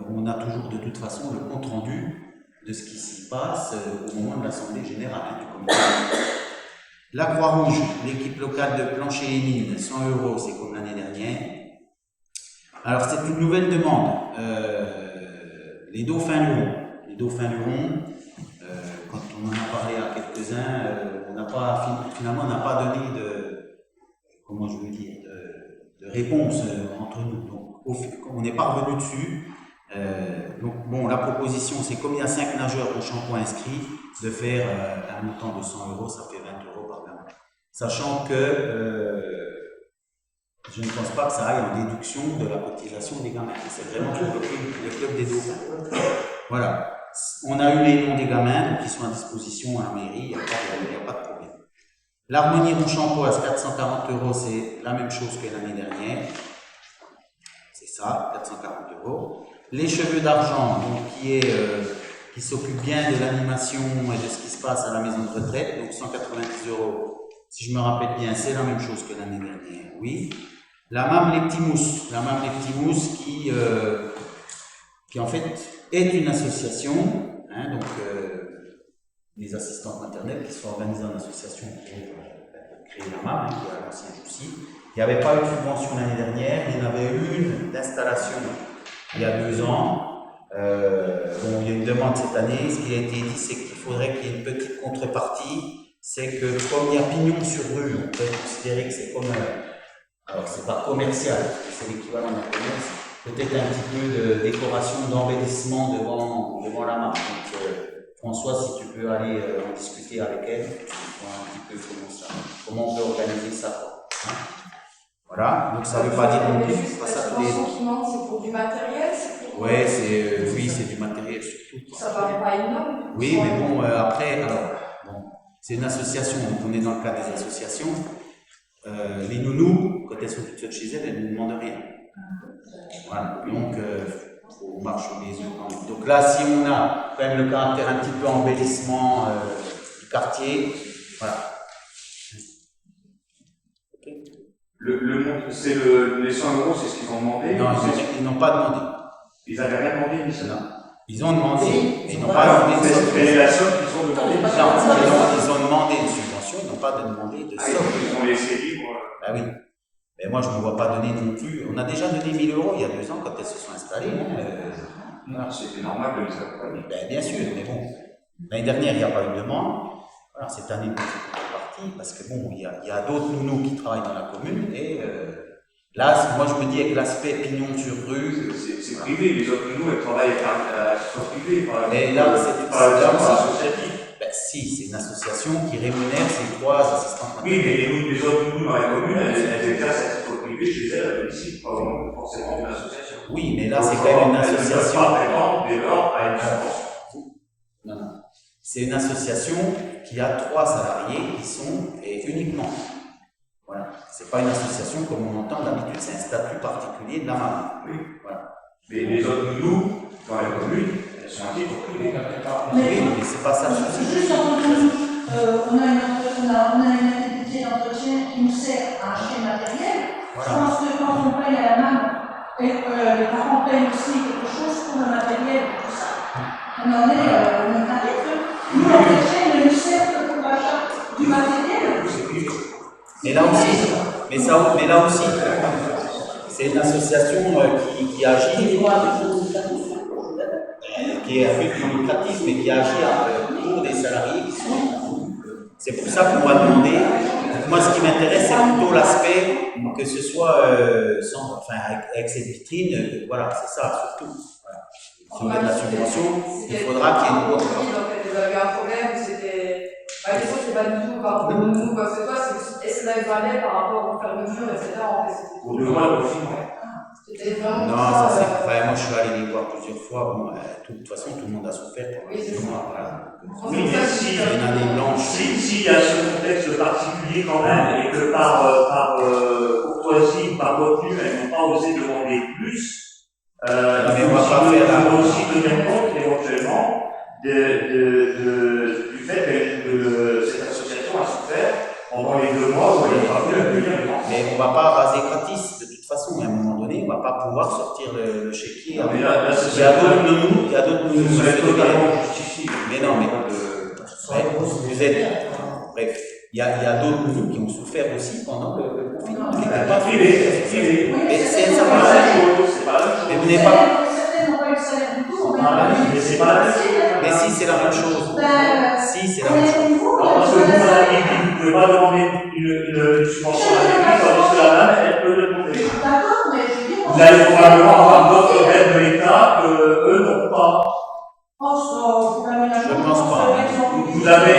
On a toujours de toute façon le compte rendu de ce qui s'y passe au moment de l'Assemblée Générale du comité. La Croix-Rouge, l'équipe locale de Plancher-les-Mines, 100 €, c'est comme l'année dernière. Alors c'est une nouvelle demande. Les Dauphins-Lurons. Les Dauphins-Lurons, quand on en a parlé à quelques-uns, finalement on n'a pas donné de réponse entre nous. Donc on n'est pas revenu dessus. Donc bon, la proposition c'est comme il y a 5 nageurs au shampoing inscrits, de faire un montant de 100 €, ça fait 20 € par gamin. Sachant que je ne pense pas que ça aille en déduction de la cotisation des gamins. C'est vraiment le club des dauphins. Voilà. On a eu les noms des gamins, donc ils sont à disposition à la mairie, il n'y a pas de problème. L'harmonie Ronchampoise, 440 €, c'est la même chose que l'année dernière. C'est ça, 440 €. Les cheveux d'argent, donc qui s'occupe bien de l'animation et de ce qui se passe à la maison de retraite, donc 190 €. Si je me rappelle bien, c'est la même chose que l'année dernière, oui. La MAM Les Petits Mousses, qui en fait est une association, donc des assistantes maternelles qui sont organisées en association pour créer la MAM, qui est à l'ancien Joussy. Il n'y avait pas eu de subvention l'année dernière, il y en avait une d'installation il y a 2 ans. Il y a une demande cette année. Ce qui a été dit, c'est qu'il faudrait qu'il y ait une petite contrepartie. C'est que comme il y a pignon sur rue, on peut considérer que c'est comme, alors c'est pas commercial, c'est l'équivalent d'un commerce, peut-être un petit peu de décoration, d'embellissement devant la marque. Donc François, si tu peux aller en discuter avec elle, voir un petit peu comment on peut organiser ça. Voilà, donc ça ne veut pas dire non plus, c'est pas ça tous les ans. Qui manque, c'est pour du matériel, Ouais, oui, c'est du matériel surtout. Ça paraît pas énorme. Oui, mais bon, après, c'est une association, donc on est dans le cadre des associations. Les nounous, quand elles sont toutes seules chez elles, elles ne demandent rien. Voilà, donc on marche sur les yeux quand même. Donc là, si on a quand même le caractère un petit peu embellissement du quartier, voilà. C'est les 100 €, c'est ce qu'ils ont demandé? Non, ils n'ont pas demandé. Ils n'avaient rien demandé initialement? Non. Ils ont demandé, mais ils n'ont pas demandé de somme. C'est la somme qu'ils ont demandé? Non, ils ont demandé une subvention, ils n'ont pas demandé de somme. Ils ont laissé libre. Bah oui. Mais moi, je ne me vois pas donner non plus. On a déjà donné 1 000 € il y a 2 ans quand elles se sont installées. Non, c'était normal de les accompagner. Ben, bien sûr, mais bon. L'année dernière, il n'y a pas eu de demande. Voilà, cette année, nous sommes partis parce que bon, il y a d'autres nounous qui travaillent dans la commune et là, moi, je me dis avec l'aspect pignon sur rue. C'est privé, les autres nounous, elles travaillent à titre privé. Et là, c'est associatif. Ben, si, c'est une association qui rémunère ses 3 assistants Oui, mais les autres nounous dans la commune, elles exercent à titre privé chez elles, à domicile, pas forcément une association. Oui, mais là, c'est quand même une association. Dès lors, à une subvention. Non. C'est une association qui a 3 salariés qui sont uniquement. Voilà. C'est pas une association comme on entend d'habitude, c'est un statut particulier de la marque. Oui. Voilà. Mais les autres nounous, dans la commune, elles sont à titre privé. Oui, mais c'est pas ça le souci. Juste entre nous, on a une indemnité d'entretien qui nous sert à acheter le matériel. Voilà. Je pense que quand on paye à la main, et les parents payent aussi quelque chose pour le matériel et tout ça. On en est au même tarif. Nous, l'entretien ne nous sert que pour l'achat du matériel. C'est privé. Mais là aussi, c'est une association qui agit, qui est à but non lucratif, mais qui agit pour des salariés qui sont. C'est pour ça qu'on va demander. Moi, ce qui m'intéresse, c'est plutôt l'aspect que ce soit avec cette vitrine, voilà, c'est ça, surtout. Voilà. Si on met de la subvention, il faudra qu'il y ait une loi. Donc, vous avez eu un problème où c'était. La question, c'est pas du tout par rapport à nous, quoi que ce soit, c'est est-ce que ça valait par rapport aux fermetures, etc. En fait, Pour 2 mois, le confinement. c'était vraiment. Non, ça c'est. Enfin, moi, je suis allé les voir plusieurs fois. Bon, de toute façon, tout le monde a souffert. Oui, c'est ça. Voilà. Oui, mais si, C'est une année blanche. s'il y a ce contexte particulier quand même, et que par courtoisie, par retenue, elles n'ont pas osé demander plus, mais on va pas faire il faut aussi tenir compte éventuellement du fait que cette association a souffert pendant les 2 mois où elle n'a pas pu accueillir les enfants. Mais on ne va pas raser gratis. De toute façon, à un moment donné, on ne va pas pouvoir sortir le chéquier. Non, mais là, il y a d'autres nounous, il y a d'autres nounous. Vous êtes totalement justifié. Mais non, mais vous êtes. Bref, il y a d'autres nounous qui ont souffert aussi pendant le confinement. Mais c'est ça. C'est pas la même chose. Mais vous n'êtes pas. Certaines n'ont pas eu le salaire du tout. Mais c'est pas la même chose. Mais si, c'est la même chose. Si, c'est la même chose. Non, parce que vous m'avez dit que vous ne pouvez pas demander une subvention à l'église, tandis que la dame, elle peut le demander. D'accord, mais je veux dire. Vous allez probablement avoir d'autres aides de l'État qu'eux n'ont pas. Pour l'aménagement, Je pense pas. Vous allez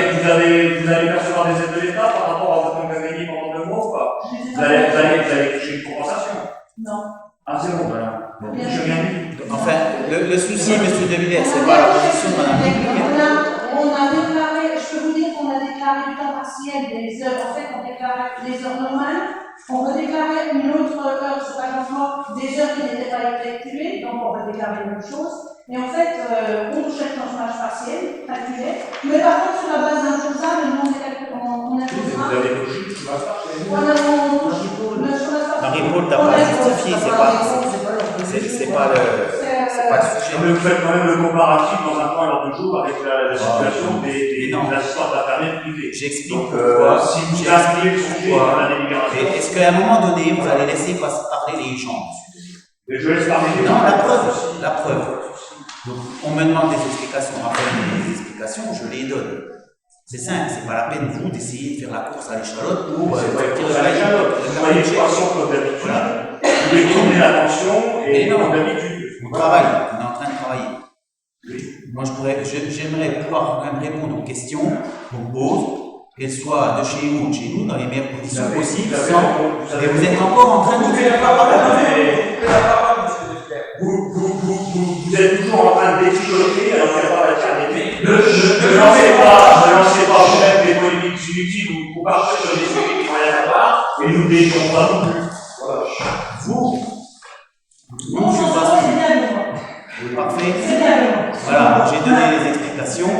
percevoir des aides de l'État par rapport à votre manque à gagner pendant 2 mois ou pas? Vous allez toucher une compensation? Non. Ah, c'est bon, voilà. Bon, je viens du tout. Enfin, le souci, M. De Villers, c'est pas la position de Mme Nicolas. On a déclaré, je peux vous dire qu'on a déclaré du temps partiel, des heures, en fait, on déclarait les heures normales, on redéclarait une autre heure sur l'agent des heures qui n'étaient pas effectuées, donc on va déclarer la même chose. Et en fait, on touchait le chômage partiel, calculé, mais par contre, sur la base d'un chômage, le nombre des calculs, on a Vous avez touché le chômage partiel? Marie-Paul, t'as pas justifié, c'est pas le sujet. Mais vous faites quand même le comparatif dans un point à l'heure de jour avec la situation des assistants maternels privés. J'explique Donc, pourquoi. si vous inscrivez le sujet dans la délibération. Est-ce qu'à un moment donné, vous allez laisser parler les gens, Mais je laisse parler les Non, gens. la preuve. Donc, on me demande des explications. Après, des explications, je les donne. C'est simple, c'est pas la peine, vous, d'essayer de faire la course à l'échalote pour Vous voyez le poisson comme d'habitude. Vous voulez tourner l'attention et comme d'habitude. On travaille, on est en train de travailler. Moi, j'aimerais pouvoir quand même répondre aux questions qu'on pose, qu'elles soient de chez vous ou de chez nous, dans les meilleures conditions possibles, et vous êtes encore en train de nous faire la parole. Vous êtes toujours en train de déchiqueter alors qu'il n'y a pas d'alternative. Ne lancez pas vous-même des polémiques inutiles ou vous partez sur des sujets qui n'ont rien à voir et nous ne déchirons pas non plus. Voilà. Vous, je Non, suis c'est pas sûr. bien le moment. Parfait. C'est bien le moment. Voilà, j'ai donné les explications.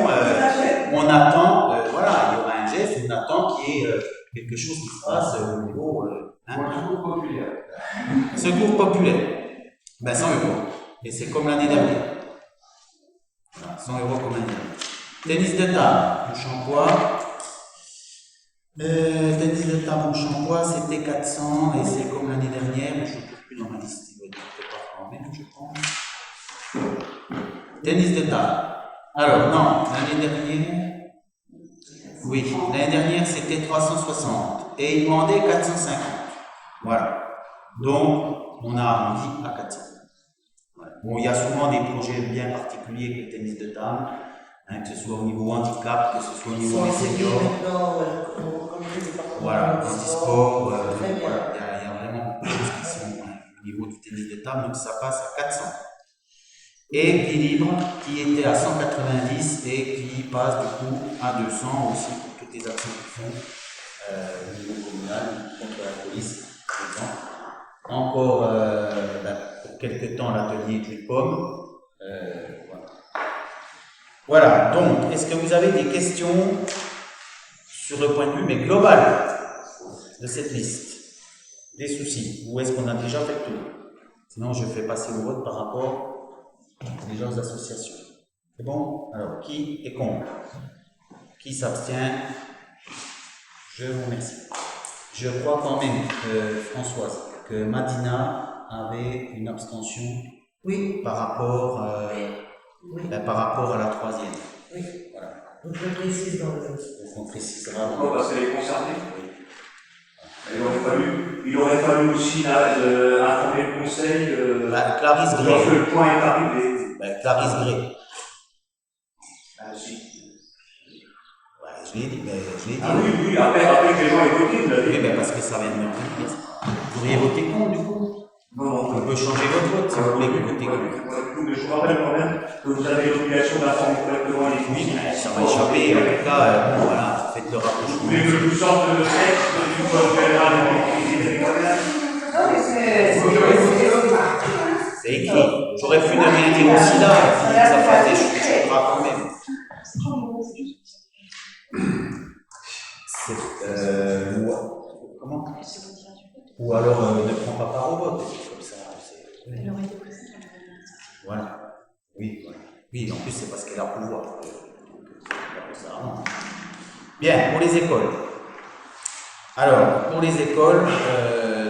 On attend, voilà, il y aura un geste, on attend qu'il y ait quelque chose qui se passe au niveau. Secours populaire. Secours populaire. Ben 100 €. Et c'est comme l'année dernière. Voilà, 100 € comme l'année dernière. Tennis de table, Montchampois. Tennis de table, Montchampois, c'était 400 et c'est comme l'année dernière, mais je ne trouve plus dans ma liste. Il doit être pas quand même, je pense. Tennis de table. Alors, non, l'année dernière. Oui, l'année dernière c'était 360 et il demandait 450. Voilà. Donc, on a arrondi à 400. Voilà. Bon, il y a souvent des projets bien particuliers avec le tennis de table, que ce soit au niveau handicap, que ce soit au niveau des seniors. Voilà, handisport, voilà, il y a vraiment beaucoup de choses qui sont au niveau du tennis de table, donc ça passe à 400. Et équilibre qui était à 190 et qui passe du coup à 200 aussi pour toutes les actions qu'ils font au niveau communal contre la police, par exemple. Encore pour quelques temps l'atelier des pommes. Voilà, donc est-ce que vous avez des questions sur le point de vue mais global de cette liste, des soucis, ou est-ce qu'on a déjà fait le tour? Sinon je fais passer au vote par rapport les gens d'association. C'est bon? Alors, qui est contre? Qui s'abstient? Je vous remercie. Je crois quand même, Françoise, que Madina avait une abstention Oui, par rapport, oui, par rapport à la troisième. oui. Voilà. Donc je précise dans le. Donc on précisera. Non, parce qu'elle est concernée. Oui. Il aurait fallu aussi informer le conseil Clarisse Gray. lorsque le point est arrivé. Clarisse Gray. Ah, si. Je l'ai dit, mais je l'ai dit. Ah oui, oui, après que les gens aient voté, vous l'avez Oui, dit. mais parce que ça vient de me revenir. Vous auriez voté contre, du coup. Non, non, On peut changer votre vote si vous voulez que vous votez contre. mais je vous rappelle quand même que vous avez l'obligation d'informer correctement les Oui, conseillers. mais ça m'a échappé. En tout cas, bon, voilà, faites le Vous rapprochement. voulez que je vous sorte le texte du code pénal et des criminels? Non, mais c'est C'est écrit. J'aurais pu ne rien dire aussi là, si ça faisait des choses graves quand même. Comment? Ou alors ne prends pas part au vote, des choses comme ça. Elle aurait été présente. Voilà. Oui, voilà. Oui, en plus c'est parce qu'elle a pouvoir. Bien, pour les écoles. Alors, pour les écoles,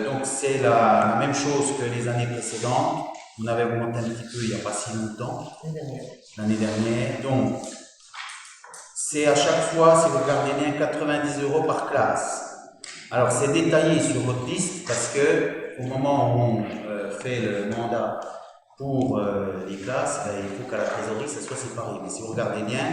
donc c'est la même chose que les années précédentes. On avait augmenté un petit peu il n'y a pas si longtemps, l'année dernière. Donc, c'est à chaque fois, si vous regardez bien, 90 € par classe. Alors, c'est détaillé sur votre liste parce que au moment où on fait le mandat pour les classes, il faut qu'à la trésorerie, ça soit séparé. Mais si vous regardez bien,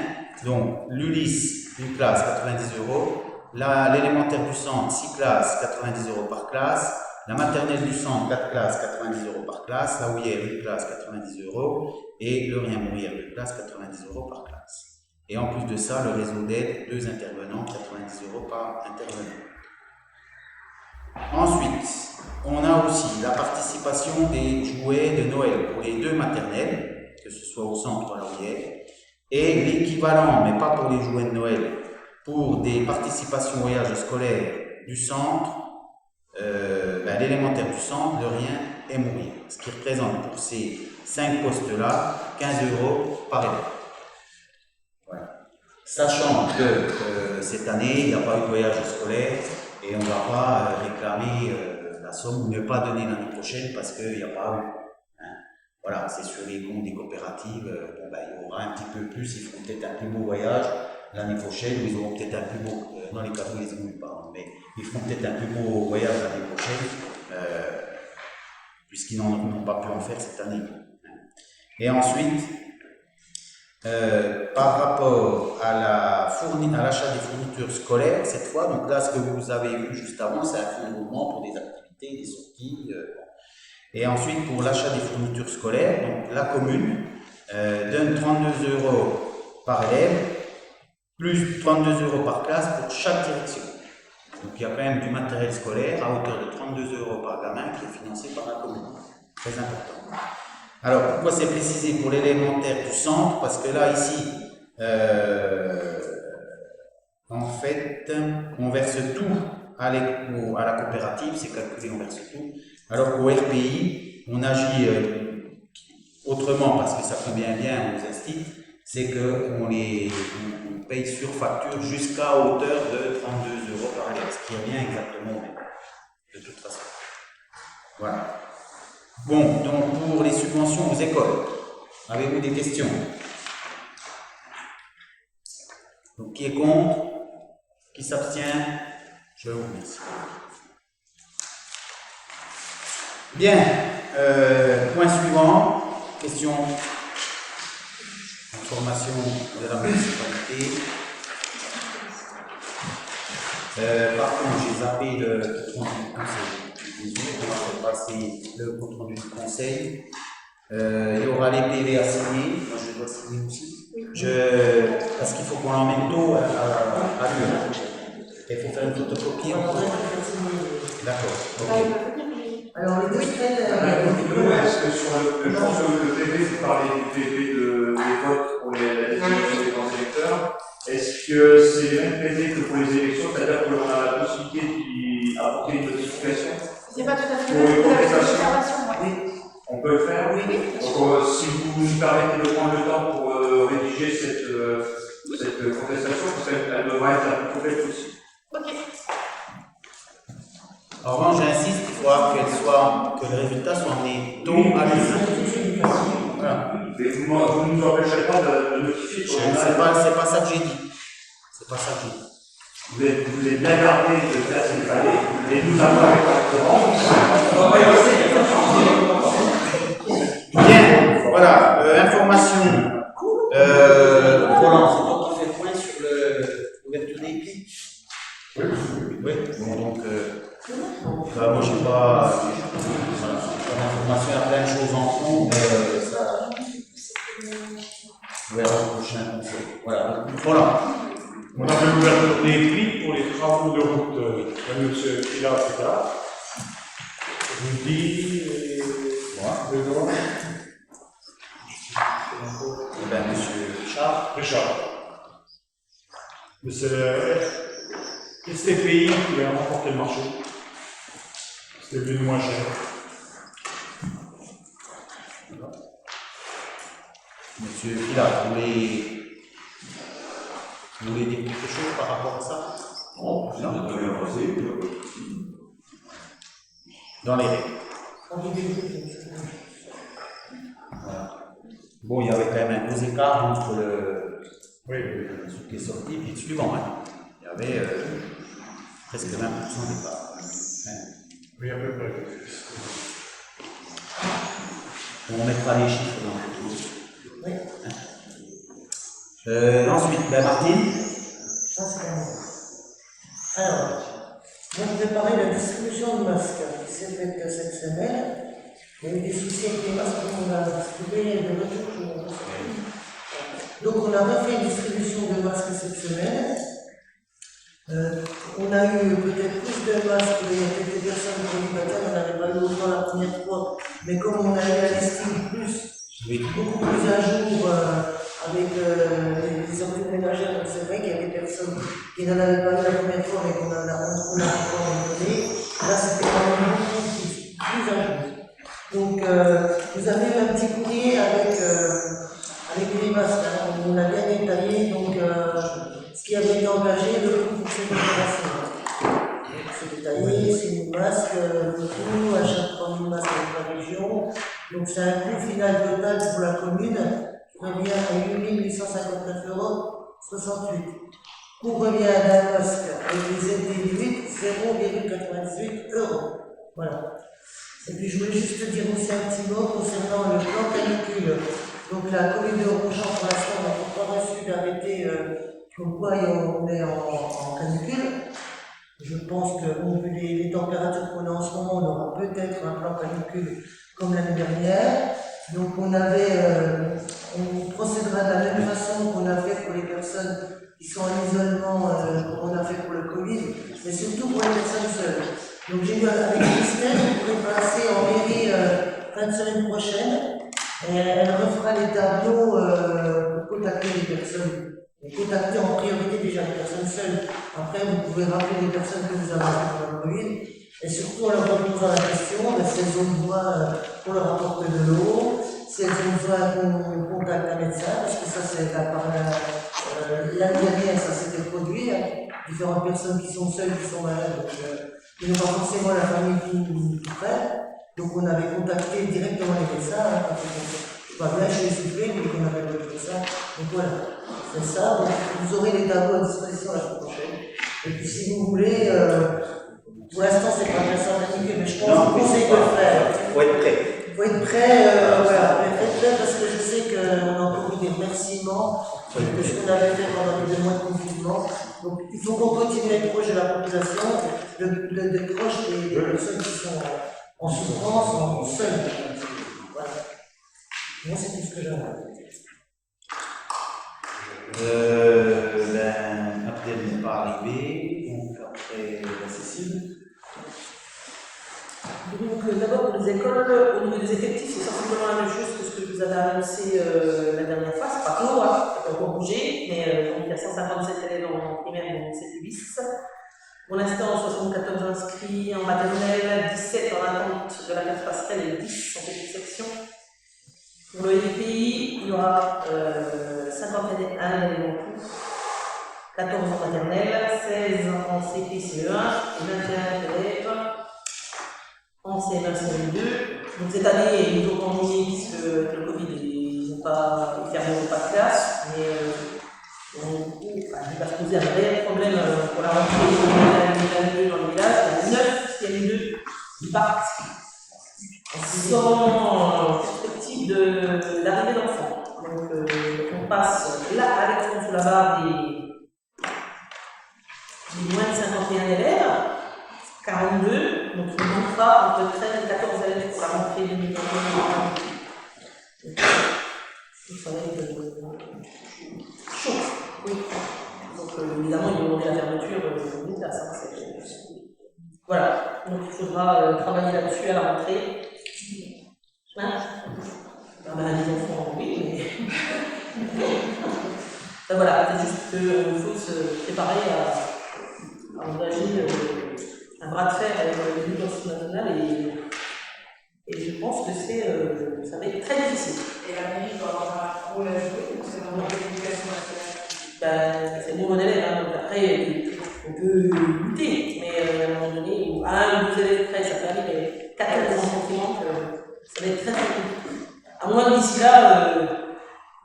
donc l'ULIS, une classe, 90 €. L'élémentaire du centre, 6 classes, 90 € par classe. La maternelle du centre, 4 classes, 90 € par classe. La houillère, une classe, 90 €. Et le rien-mourir, une classe, 90 € par classe. Et en plus de ça, le réseau d'aide, 2 intervenants, 90 € par intervenant. Ensuite, on a aussi la participation des jouets de Noël pour les 2 maternelles, que ce soit au centre ou à la houillère. Et l'équivalent, mais pas pour les jouets de Noël, pour des participations au voyage scolaire du centre, l'élémentaire du centre, le rien et mourir. Ce qui représente pour ces 5 postes-là 15 € par élève. Voilà. Sachant que cette année, il n'y a pas eu de voyage scolaire et on ne va pas réclamer la somme ou ne pas donner l'année prochaine parce qu'il n'y a pas eu. Voilà, c'est sur les comptes des coopératives, il y aura un petit peu plus, ils feront peut-être un plus beau voyage l'année prochaine, ou ils auront peut-être un plus beau, non les cadeaux ils ont eu, pardon, mais ils feront peut-être un plus beau voyage l'année prochaine, puisqu'ils n'ont pas pu en faire cette année. Et ensuite, par rapport à l'achat des fournitures scolaires, cette fois, donc là ce que vous avez vu juste avant, c'est un fonds de roulement pour des activités, des sorties. Et ensuite, pour l'achat des fournitures scolaires, donc la commune donne 32 € par élève, plus 32 € par classe pour chaque direction. Donc il y a quand même du matériel scolaire à hauteur de 32 € par gamin qui est financé par la commune. Très important. Alors pourquoi c'est précisé pour l'élémentaire du centre? Parce que là, ici, en fait, on verse tout à la coopérative, c'est calculé, on verse tout. Alors qu'au RPI, on agit autrement parce que ça convient bien aux instituts, c'est qu'on on paye sur facture jusqu'à hauteur de 32 € par élève, ce qui revient exactement au même, de toute façon. Voilà. Bon, donc pour les subventions aux écoles, avez-vous des questions? Donc qui est contre? Qui s'abstient? Je vous remercie. Bien, point suivant, question, information de la municipalité. Par contre, j'ai zappé le compte rendu du conseil. On va passer le compte rendu du conseil. Il y aura les PV à signer. Moi, je dois signer aussi. Parce qu'il faut qu'on l'emmène tôt à l'heure. Il faut faire une photocopie en cours. D'accord. Okay. Alors, les 2 semaines. Est-ce que sur le PV, vous parlez du PV des votes pour la désignation des grands électeurs? Est-ce que c'est le même PV que pour les élections, c'est-à-dire qu'on a la possibilité d'apporter une notification? C'est pas tout à fait pour une contestation? oui. On peut le faire? Oui. Donc, si vous nous permettez de prendre le temps pour rédiger cette contestation, parce qu'elle devra être la plus complète aussi. Ok. En revanche, j'insiste, il faudra que le résultat soit amené tôt à l'usine. Voilà. Mais vous ne nous empêcherez pas de notifier sur le C'est pas ça que j'ai dit. C'est pas ça que j'ai dit. Vous êtes bien gardé de faire ce qu'il fallait, et nous avons avec correctement. Bien, voilà, information. Roland, c'est toi qui fais le point sur l'ouverture des prix. Oui. Bon, donc, moi, j'ai pas d'informations, il y a plein de choses en cours, mais ça. On verra au prochain conseil. Voilà. On a fait l'ouverture des prix pour les travaux de route de M. Pilat, etc. Rudy et Benoît. Eh bien, monsieur Richard. Mais c'est STPI qui a remporté le marché. C'était le moins cher. Voilà. Monsieur Pilat, vous voulez dire quelque chose par rapport à ça? Non, c'est très bien passé. Dans les règles. Voilà. Bon, il y avait quand même un gros écart entre ce qui est sorti et le suivant. Hein. Il y avait presque 20% d'écart. Oui, à peu près. On mettra les chiffres dans le ensuite, Martine. Ça, c'est la mienne. Alors, moi, je vais parler de la distribution de masques qui s'est faite cette semaine. Il y a eu des soucis avec les masques qu'on a distribués de retour. Donc, on a refait une distribution de masques cette semaine. On a eu peut-être plus de masques, il y a quelques personnes célibataires, on n'avait pas eu autant la première fois, mais comme on a eu la listing beaucoup plus à jour avec les ordures ménagères, donc c'est vrai qu'il y a des personnes qui n'en avaient pas eu la première fois, mais qu'on a encore donné. Là, c'était quand même beaucoup plus à jour. Donc, vous avez eu un petit courrier avec les masques, hein, on a bien détaillé, donc ce qui avait été engagé, le coût pour cette opération. C'est détaillé, c'est une masque, le coût, à chaque fois une masque avec la région. Donc c'est un coût final total pour la commune qui revient à 8 859,68 €. Coût revient d'un masque avec les aides déduites, 0,98 €. Voilà. Et puis je voulais juste dire aussi un petit mot concernant le plan canicule. Donc la commune de Ronchamp, pour l'instant, n'a pas reçu d'arrêté comme quoi on est en canicule. Je pense que, vu les températures qu'on a en ce moment, on aura peut-être un plan canicule comme l'année dernière. Donc on procédera de la même façon qu'on a fait pour les personnes qui sont en isolement, comme on a fait pour le Covid, mais surtout pour les personnes seules. Donc j'ai eu avec Christelle, on pourrait passer en mairie fin de semaine prochaine. Et elle refera les tableaux pour contacter les personnes. Et contacter en priorité déjà les personnes seules. Après, vous pouvez rappeler les personnes que vous avez pour le Covid. Et surtout, en leur posant la question si elles ont besoin qu'on leur apporte de l'eau, si elles ont besoin qu'on contacte un médecin, parce que ça, c'est l'année dernière, ça s'était produit. Hein. Différentes personnes qui sont seules, qui sont malades. Donc, il n'y a pas forcément la famille qui prête. Donc on avait contacté directement les médecins, hein, quand je pas bien chez les soufflés, mais qu'on avait besoin de ça. Donc voilà, c'est ça. Donc, vous aurez les tableaux à disposition la semaine prochaine. Et puis si vous voulez, pour l'instant c'est pas très sympathique, mais je pense que vous conseille de le faire. Il faut être prêt. Il faut être prêt, voilà, il faut être prêt parce que je sais qu'on a encore eu des remerciements de ce qu'on avait fait pendant les 2 mois de confinement. Donc il faut qu'on continue à être proche de la population, d'être proche des personnes qui sont en souffrance, en seul. Voilà. Moi, c'est tout ce que j'avais. Abdel n'est pas arrivé, donc après la Cécile. Donc d'abord pour les écoles, au niveau des effectifs, c'est sensiblement la même chose que ce que je vous avais annoncé la dernière fois. C'est pas clos, hein, c'est pas encore bougé, mais donc il y a 157 élèves en primaire et 7 bis. Pour l'instant, 74 inscrits en maternelle, 17 en attente de la carte passerelle et 10 en petite section. Pour le LPI, il y aura 51 élèves en tout, 14 en maternelle, 16 en CP, CE1 et 21 élèves en CM1, CM2. Donc cette année, ils nous ont pandémie puisque avec le Covid, ils n'ont pas fermé pas de classe, mais il va se poser un réel problème pour la rentrée de 2022 dans le village. Il y a 9 CM2 qui partent sans perspective d'arrivée d'enfants. Donc on passe là à l'écran sous la barre des moins de 51 élèves, 42, donc il manquera entre 13 et 14 élèves pour la rentrée 2021. Ça va être chaud. Oui. Donc évidemment, ils vont demander la fermeture d'une classe. Voilà, donc il faudra travailler là-dessus à la rentrée. Hein? Les enfants, oui, mais. Voilà, c'est juste qu'il faut se préparer à engager un bras de fer avec l'éducation nationale et je pense que ça va être très difficile. Et la mairie doit avoir un rôle à jouer, ou c'est vraiment l'éducation nationale? C'est nous mon élève, hein, donc après on peut lutter, mais à un moment donné, un ou deux élèves près, ça peut arriver, 4 élèves en sentiment que ça va être très compliqué. À moins que d'ici là,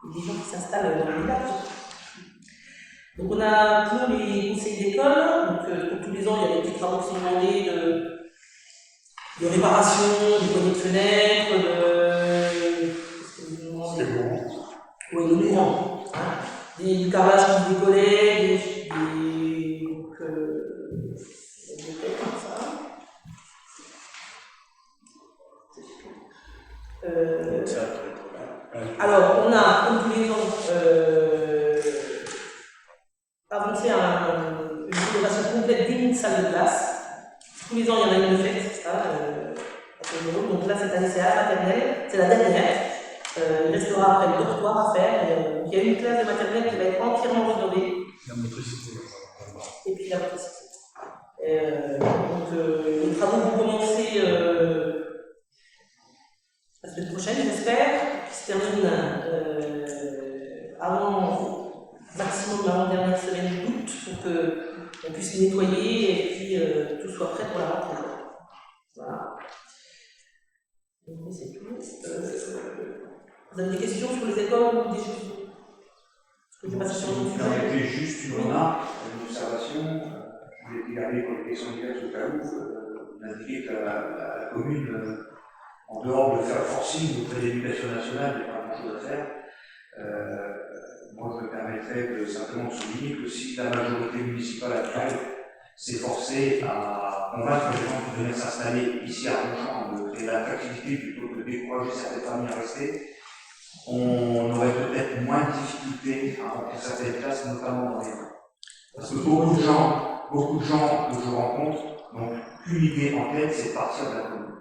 il y ait des gens qui s'installent dans le village. Donc on a pour les conseils d'école, donc tous les ans il y a des petits travaux qui sont demandés de réparation, de poignées de fenêtres, oui, le mourant, hein, du carrelage qui décollait, donc des comme ça. Alors on a comme tous les ans avancé une rénovation complète d'une salle de classe. Tous les ans, il y en a une de fête, donc là, cette année, c'est à la maternelle, c'est la dernière. Il restera après le dortoir à faire. Il y a une classe de maternelle qui va être entièrement rénovée. Et puis la motricité. Donc, les travaux vont commencer la semaine prochaine, j'espère, qui se termine maximum l'avant-dernière semaine d'août pour qu'on puisse les nettoyer et puis tout soit prêt pour la rentrée. Voilà. Donc c'est tout. Vous avez des questions sur les écoles ou des choses? Est-ce que je passe sur le sujet? Permettez juste une remarque, une observation. Je vais regarder pour les questions diverses au cas où. Vous indiquez que la commune, en dehors de faire forcing auprès de l'éducation nationale, il n'y a pas grand-chose à faire. Moi, je me permettrais simplement de souligner que si la majorité municipale actuelle s'est forcée à convaincre les gens qui venaient s'installer ici à Ronchamp de créer l'attractivité plutôt que de décourager certaines familles à rester, on aurait peut-être moins de difficultés à remplir certaines classes, notamment dans les rues. Parce que beaucoup de gens que je rencontre n'ont qu'une idée en tête, c'est de partir de la commune.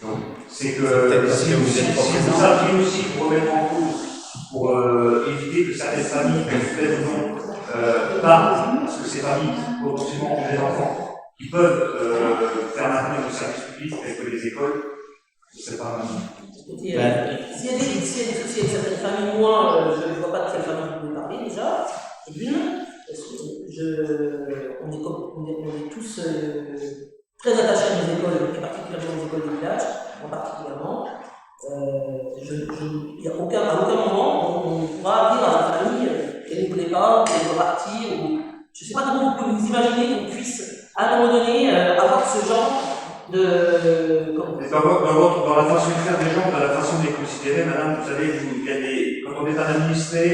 Donc, c'est que si vous appuyez aussi pour remettre en cause, pour éviter que certaines familles, qu'elles ou non, partent, parce que ces familles potentiellement ont des enfants qui peuvent faire maintenir le service public tels que les écoles, c'est pas mal. S'il y a des soucis avec certaines familles, moi, je ne vois pas de quelle famille vous pouvez parler déjà. Et d'une, parce que on est tous très attachés à nos écoles, et particulièrement aux écoles des villages, en particulièrement. Il n'y a à aucun moment on pourra dire à la famille qu'elle ne plaît pas, qu'elle doit partir, ou je ne sais pas comment vous pouvez vous imaginer qu'on puisse à un moment donné avoir ce genre de. Dans la façon de faire des gens, dans la façon de les considérer, madame, vous savez, quand on est un administré,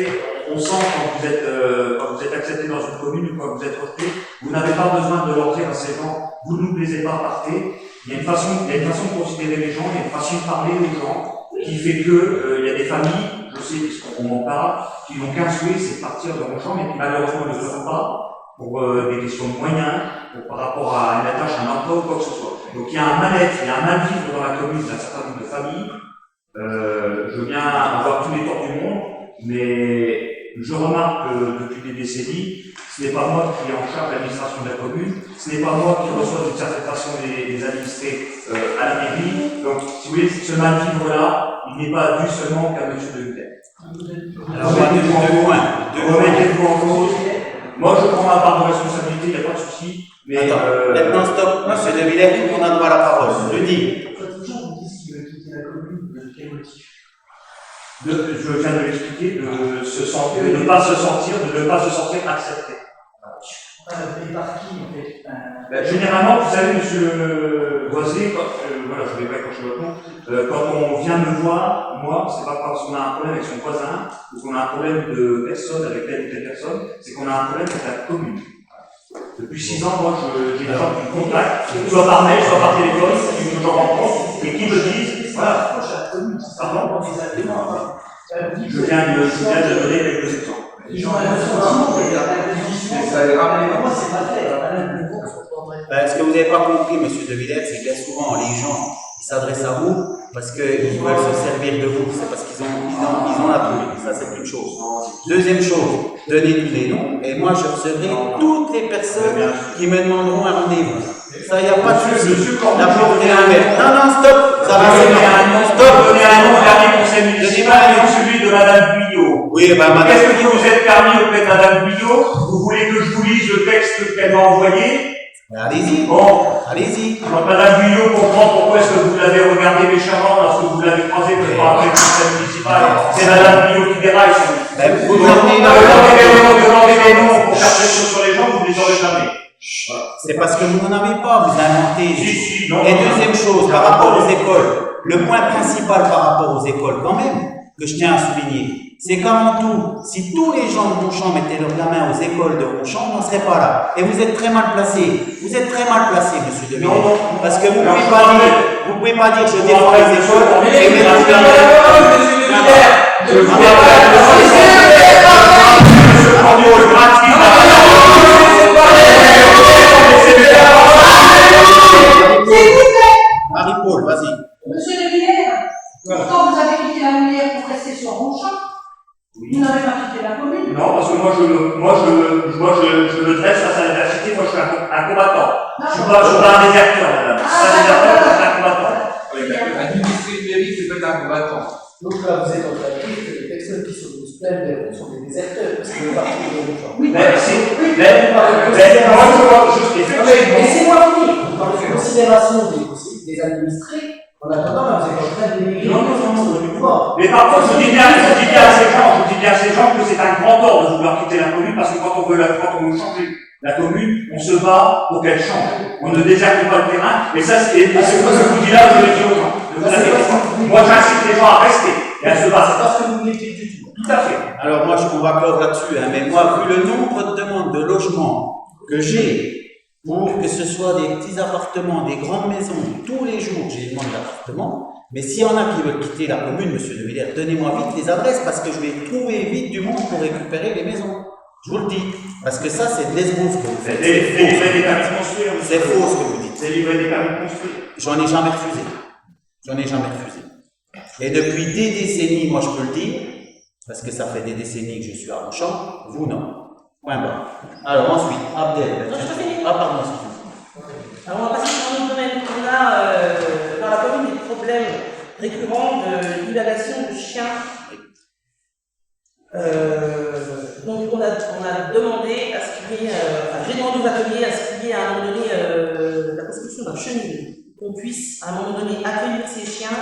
on sent quand vous êtes accepté dans une commune ou quand vous êtes rejeté, vous n'avez pas besoin de leur dire à ces gens, vous ne nous plaisez pas, partez. Il y a une façon de considérer les gens, il y a une façon de parler aux gens, qui fait que il y a des familles, je sais puisqu'on en parle, qui n'ont qu'un souhait, c'est de partir de Ronchamp, mais qui malheureusement ne le font pas pour des questions de moyens, par rapport à une attache, un emploi ou quoi que ce soit. Donc il y a un mal-être, il y a un mal-vivre dans la commune d'un certain nombre de familles. Je veux bien avoir tous les torts du monde, mais je remarque que depuis des décennies, ce n'est pas moi qui est en charge de l'administration de la commune, ce n'est pas moi qui reçois d'une certaine façon les administrés à la mairie. Donc, si vous voulez, ce mal-vivre-là, il n'est pas dû seulement qu'à M. de Hutter. Alors, remettez-vous en cause. Moi, je prends ma part de responsabilité, il n'y a pas de souci. Mais maintenant stop, monsieur De Villers, tout le monde a droit à la parole. Je dis. Quand les gens vous disent qu'ils veulent quitter la commune, de quel motif? je viens de l'expliquer, de se sentir, de ne pas se sentir accepté. Mais par qui, en fait? Généralement, vous savez, monsieur Boisier, voilà, je ne vais pas écorcher votre nom, quand on vient me voir, moi, c'est pas parce qu'on a un problème avec son voisin, ou qu'on a un problème de personne avec telle ou telle personne, c'est qu'on a un problème avec la commune. Depuis 6 ans, moi, j'ai des gens qui me contactent, soit par mail, soit par téléphone, qui me rencontrent, et qui me disent, voilà, pardon, je viens de donner quelques exemples. Les gens ont un sentiment, ça les ramène. Moi, c'est pas clair. Ce que vous n'avez pas compris, monsieur De Villers, c'est que bien souvent, les gens ils s'adressent à vous parce qu'ils veulent se servir de vous. C'est parce qu'ils ont la pluie. Ça, c'est une chose. Deuxième chose, donnez-nous des noms. Et moi, je recevrai toutes les personnes qui me demanderont un rendez-vous. Ça, il n'y a pas de souci. La porte est ouverte. Non, stop. Ça va, c'est bien. Stop. Donnez un nom dernier conseil municipal, celui de madame Guyot. Oui, madame. Qu'est-ce que vous êtes permis auprès de madame Guyot? Vous voulez que je vous lise le texte qu'elle m'a envoyé? Allez-y. Bon. Allez-y. Donc, madame Guyot comprend pourquoi est-ce que vous l'avez regardé méchamment lorsque vous l'avez croisé pour pas après le conseil municipal. C'est madame Guyot qui déraille. Vous demandez des noms pour faire pression sur les gens, vous ne les aurez jamais. C'est parce que vous n'en avez pas, vous inventez. Non, et deuxième chose, par rapport aux écoles, le point principal par rapport aux écoles quand même, que je tiens à souligner, c'est qu'avant tout, si tous les gens de Ronchamp mettaient leurs gamins aux écoles de Ronchamp, on n'en serait pas là. Et vous êtes très mal placé. Vous êtes très mal placé, monsieur De Villers. Parce que vous ne pouvez pas dire je défends les écoles et mettre Marie-Paul, vas-y. Monsieur De Villers, pourtant vous avez quitté la Moulière pour rester sur Ronchamp. Vous n'avez pas quitté la commune. Non, parce que moi je me dresse face à l'adversité, moi je suis un combattant. Je suis pas un déserteur, madame. Je suis pas un déserteur, je suis un combattant. Administrer une mairie, c'est pas un combattant. Donc là, vous êtes en train de dire que les personnes qui se plaignent sont des déserteurs, parce que le parti de Ronchamp. Oui, laissez-moi finir. Vous parlez de considération des administrés. En attendant, vous êtes en train de dénigrer. Non. Mais par contre, je dis bien à ces gens que c'est un grand tort de vouloir quitter la commune, parce que quand on veut changer la commune, on se bat pour qu'elle change. On ne déserte pas le terrain, et ça, c'est ce que je vous dis là, je le dis aux gens. Moi, j'incite les gens à rester, et à se battre. C'est parce que vous ne l'étiez du tout. Tout à fait. Alors moi, on va clore là-dessus, mais moi, vu le nombre de demandes de logement que j'ai, pour que ce soit des petits appartements, des grandes maisons, tous les jours, j'ai une demande d'appartement. Mais s'il y en a qui veulent quitter la commune, monsieur De Villers, donnez-moi vite les adresses, parce que je vais trouver vite du monde pour récupérer les maisons. Je vous le dis. Parce que ça, c'est de l'esbrouf que vous faites. C'est livrer des permis de construire. C'est faux ce que vous dites. C'est livrer des permis de construire. J'en ai jamais refusé. Et depuis des décennies, moi je peux le dire, parce que ça fait des décennies que je suis à Ronchamp, vous non. Point barre. Alors ensuite, Abdel. Non, je finis. Ah pardon, excusez-moi. Alors on va passer sur un autre domaine. On a dans la commune des problèmes récurrents de divagation de chiens. Donc on a demandé à ce qu'il y ait, j'ai demandé aux ateliers à ce qu'il y ait à un moment donné la construction d'un chenil, qu'on puisse à un moment donné accueillir ces chiens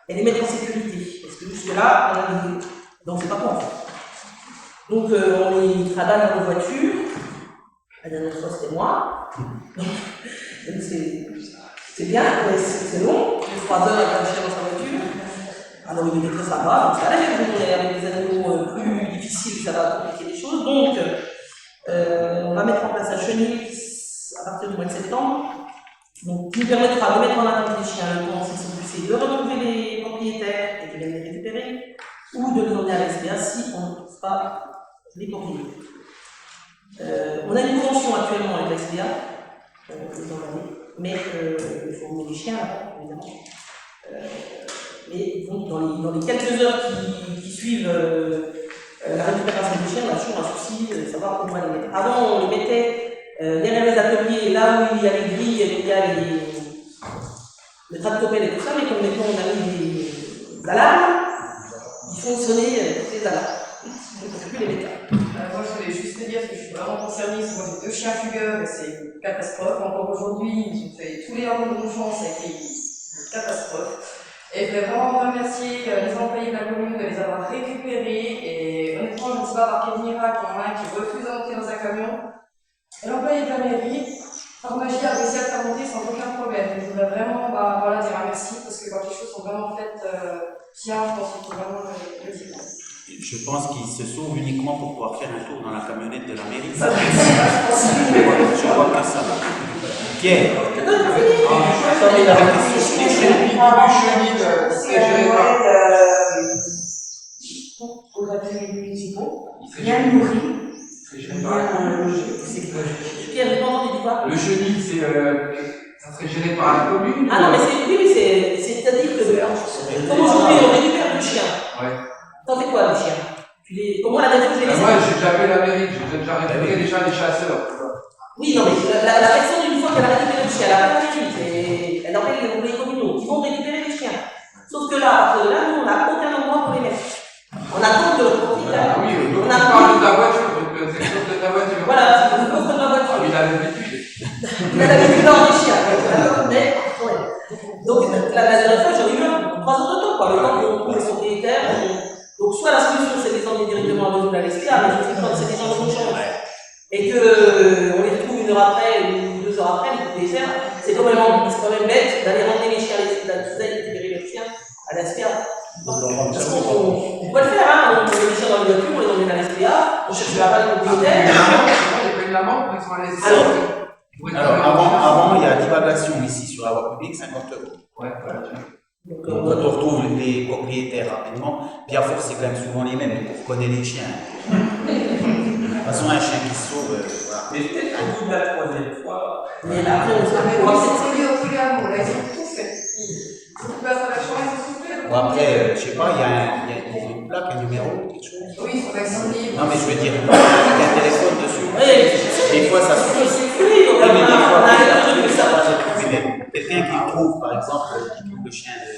et les mettre en sécurité. Parce que jusque-là, on a des... Donc c'est pas quoi en fait. Donc on les travaille dans nos voitures. La dernière fois c'était moi. Donc c'est bien, mais c'est long, 3 heures avec un chien dans sa voiture. Alors il était très sympa, donc ça allait, avec des animaux plus difficiles, ça va compliquer les choses. Donc on va mettre en place un chenil à partir du mois de septembre, donc, qui nous permettra de mettre en attente les chiens le temps, c'est de retrouver les propriétaires et de les récupérer, ou de les emmener à l'SPA si on ne trouve pas les propriétaires. On a une convention actuellement avec l'SPA, mais il faut emmener les chiens là, évidemment. Mais donc, dans les quelques heures qui suivent la récupération des chiens, on a toujours un souci de savoir comment les mettre. Avant, on les mettait derrière les ateliers, là où il y a les grilles, et il y a le tractopelle et tout ça, mais comme maintenant on a mis des alarmes, ils font sonner toutes les alarmes. Donc on ne peut plus les mettre. Moi, je voulais juste te dire que je suis vraiment concernée. Moi, j'ai 2 chiens fugueurs, et c'est catastrophe. Encore aujourd'hui, ils ont fait tous les hameaux de Longchamp, ça a été une catastrophe. Et je voulais vraiment remercier les employés de la commune de les avoir récupérés. Et honnêtement, je ne sais pas par quel miracle, il y en a un qui refuse de monter dans un camion. Et l'employé de la mairie, par magie, a réussi à le faire monter sans aucun problème. Et je voudrais vraiment voilà, dire un merci parce que quand les choses sont vraiment faites bien, je pense qu'il faut vraiment le dire. Je pense qu'il se sauve uniquement pour pouvoir faire un tour dans la camionnette de la mairie. Ça, Je crois que ça va. Pierre, Les chenilles, c'est géré par. Aux ateliers municipaux, bien nourris, bien logés. Pierre, j'ai pas entendu quoi? Le chenil, ça serait géré par la commune. Ah non, mais c'est-à-dire que comme aujourd'hui on récupère le chien. Ouais. T'en fais quoi le chien? Comment la dernière fois je l'ai Moi, j'ai déjà fait la mairie, j'ai déjà récupéré déjà les chasseurs. Oui, non, mais la personne, une fois qu'elle a récupéré le chien, elle a pas fait elle appelle les ouvriers communaux qui vont récupérer les chiens. Sauf que là, à partir de là, nous, on n'a aucun endroit pour les mettre. On attend de leur propriétaire. Ah oui, on on a parle de ta voiture, donc c'est quelque chose de ta voiture. Voilà, c'est le coffre de la voiture. Il a l'habitude. Il a l'habitude d'avoir des chiens. Donc, la dernière fois, j'ai eu 3 heures de temps, quoi. Le temps qu'on trouve les propriétaires. Donc, soit la solution, c'est de les emmener directement à l'eau de la SPA, mais je sais quand c'est des gens de Longchamp. Et qu'on les retrouve 1 heure après ou 2 heures après, les propriétaires, c'est quand même bête d'aller ramener les chiens, récupérer les chiens à la SPA. On peut le faire, hein, on met les chiens dans les voitures, on les emmène à la SPA, on cherche la balle propriétaire. Il y a pas une amende pour qu'ils soient à l'aise. alors avant, il y a divagation ici sur la voie publique, 50 €. Ouais, voilà. Donc quand on retrouve les propriétaires rapidement, bien fort c'est quand même souvent les mêmes, mais pour connaître les chiens. De toute façon, un chien qui se sauve, voilà. Mais peut-être au bout de la 3e fois. Mais après, on se Mais met oui, c'est lié au tous les hameaux, là, ils ont tout fait. Ils passent à la chambre, ils ont tout fait. Bon, après, je sais pas, il y a une plaque, un numéro, quelque chose. Oui, ils sont vaccinés. Non, mais je veux dire, avec un téléphone dessus. Des fois, ça suffit. oui, donc Oui, mais des fois, on a un truc que ça va. quelqu'un qui trouve, par exemple, qui trouve le chien de.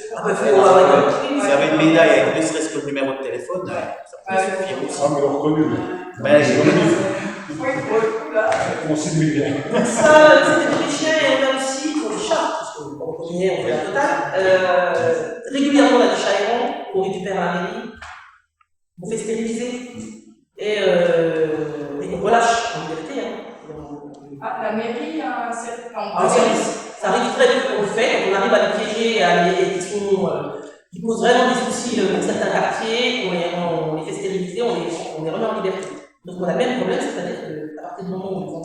S'il y avait une médaille avec ne serait-ce que le numéro de téléphone, ça pourrait suffire aussi. Ah, mais on reconnu. Ben, j'ai reconnu. Oui, pour le coup, là. On cible bien. Donc ça, c'était pour les chiens et on a aussi pour les chats, parce qu'on continue, on fait la totale. Régulièrement, on a des chats errants qu'on récupère à la mairie, on fait stériliser et on relâche en liberté. Ah, la mairie a un certain. En service. Ça arrive très peu qu'on le fait, quand on arrive à les piéger et qui posent vraiment des soucis dans certains quartiers, on les fait stériliser, on les remet en liberté. Donc on a le même problème, c'est-à-dire qu'à partir du moment où on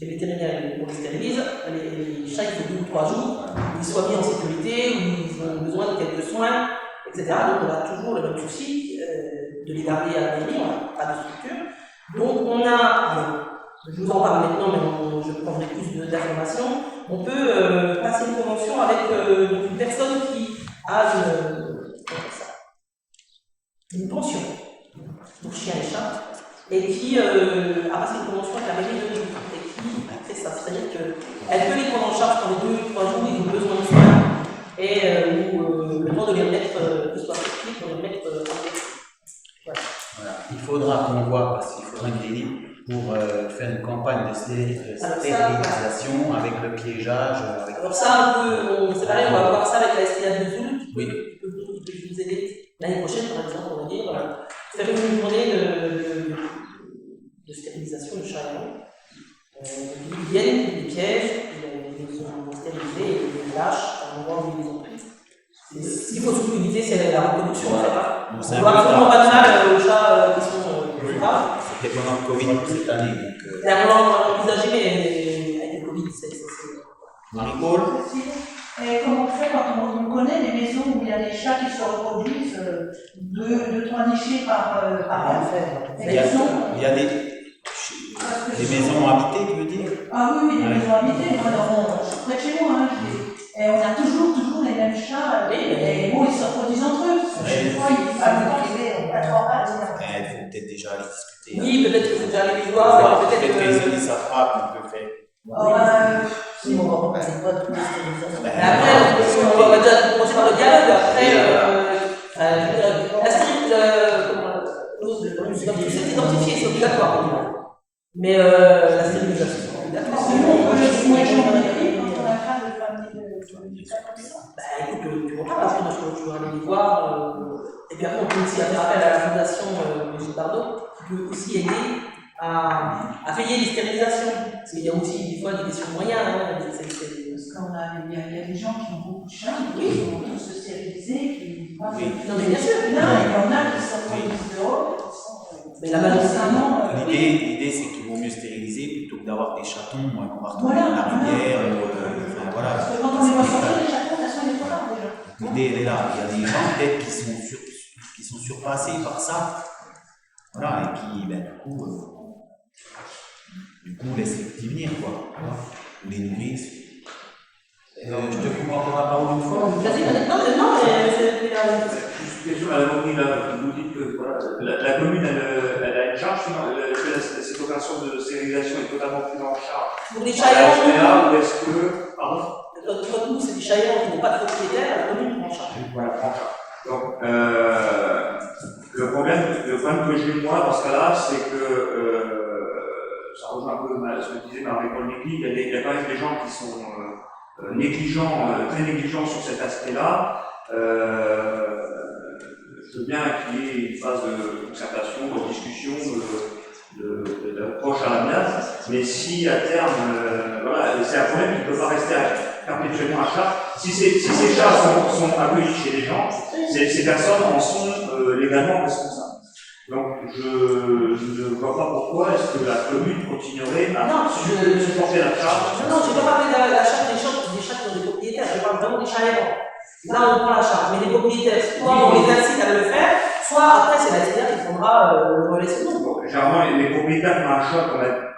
les vétérinaires on les stérilise, les chats, il faut 2 ou 3 jours, ils soient mis en sécurité, ou ils ont besoin de quelques soins, etc. Donc on a toujours le même souci de les garder à la mairie, on n'a pas de structure. Donc on a, je vous en parle maintenant, mais je prendrai plus d'informations, on peut passer une convention avec une personne qui a une pension pour chiens et chats, et qui a passé une convention avec la mairie de Lille, et qui fait ça, c'est-à-dire qu'elle peut les prendre en charge pendant 2 ou 3 jours, ils ont besoin de soins, et le temps de les remettre, que ce soit technique, de les remettre en Voilà. Il faudra qu'on voit, parce qu'il faudra une ligne pour faire une campagne de stérilisation avec le piégeage. Alors ça, c'est pareil, on va voir ça avec la SPA de Zoul, qui peut nous aider l'année prochaine, par exemple, on va dire, faire une journée de stérilisation de chats errants. Ils viennent, ils les piègent, ils les ont stérilisés, ils les lâchent à l'endroit où ils les ont pris. Ce qu'il faut surtout éviter, c'est la reproduction, en fait. On voit absolument pas de mal aux chats qui sont graves. C'était pendant le Covid cette année. C'est un moment envisagé, mais avec le Covid, c'est. Marie-Paul. Et comment on fait quand on connaît des maisons où il y a des chats qui se reproduisent, 2-3 nichés par Il y a des maisons habitées, tu veux dire? Ah oui, des maisons habitées. Alors, près de chez moi, et on a toujours les mêmes chats, et bon, ils se reproduisent entre eux. Chaque fois, ils arrivent à 3 pattes. Il faut peut-être déjà aller discuter. Oui, peut-être qu'il faut déjà aller les voir, peut-être qu'ils savent pas qu'on peut faire. Si on va pas c'est pas tout les stérilisations. Après, on va déjà commencer par le dialogue. Après, la stérilisation, c'est identifié, c'est obligatoire. Mais la stérilisation, c'est obligatoire. Bah écoute, tu vois pas, parce que tu vas aller les voir. Et puis après, on peut aussi faire appel à la fondation Brigitte Bardot, qui peut aussi aider à payer les stérilisations. Parce qu'il y a aussi des fois des questions de moyens. Hein, Parce qu'il y a des gens qui ont beaucoup de chats, qui sont tous stérilisés, qui. Oui. Non, mais bien sûr. Il y en a qui sont en liste d'Europe. Mais la malheureusement. L'idée, c'est qu'il vaut mieux stériliser plutôt que d'avoir des chatons qu'on va retrouver dans la rivière. Enfin, voilà. Parce que quand on les voit sortir, les chatons, elles sont les trop là déjà. L'idée, elle est là. Il y a des gens peut-être qui sont surpassés par ça. Voilà, et qui, ben, du coup, laissent les petits venir, quoi. Ou les nourrissent. Je te coupe encore la parole une fois. Vas-y, non, mais c'est. Juste une question, Madame Aubry, là, vous dites que voilà, la commune, elle a une charge, que cette opération de stérilisation est totalement prise en charge. Pour les chaillons. Ou est-ce que. Pardon? Notre nous, c'est des chaillons qui n'ont pas de propriétaire, la commune prend en charge. Voilà, prend en charge. Donc, le problème que j'ai moi dans ce cas-là, c'est que ça rejoint un peu ce que disait Marie-Paul Négli, il y a quand même des gens qui sont négligents, très négligents sur cet aspect-là. Je veux bien qu'il y ait une phase de concertation, de discussion, d'approche à la menace, mais si à terme, voilà, c'est un problème qui ne peut pas rester perpétuellement à charge. Si ces chats sont accueillis chez les gens, ces personnes en sont légalement responsables. Donc je ne vois pas pourquoi est-ce que la commune continuerait à supporter la charge. Non, je ne vais pas parler de la charge des chats qui ont des propriétaires, je parle vraiment des chats errants. Là, on prend la charge, mais les propriétaires, soit on les incite à le faire, soit après c'est la SPA qui prendra le relais sur nous. Généralement, les propriétaires qui ont un chat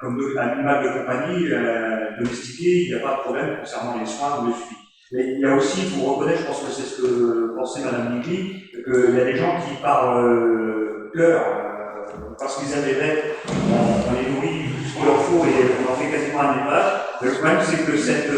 comme un animal de compagnie domestiqué, il n'y a pas de problème concernant les soins ou le suivi. Mais il y a aussi, il faut reconnaître, je pense que c'est ce que pensait Madame Nigli, qu'il y a des gens qui, par cœur, parce qu'ils aiment les bêtes, on les nourrit ce qu'il leur faut et on en fait quasiment un élevage. Le problème, c'est que cette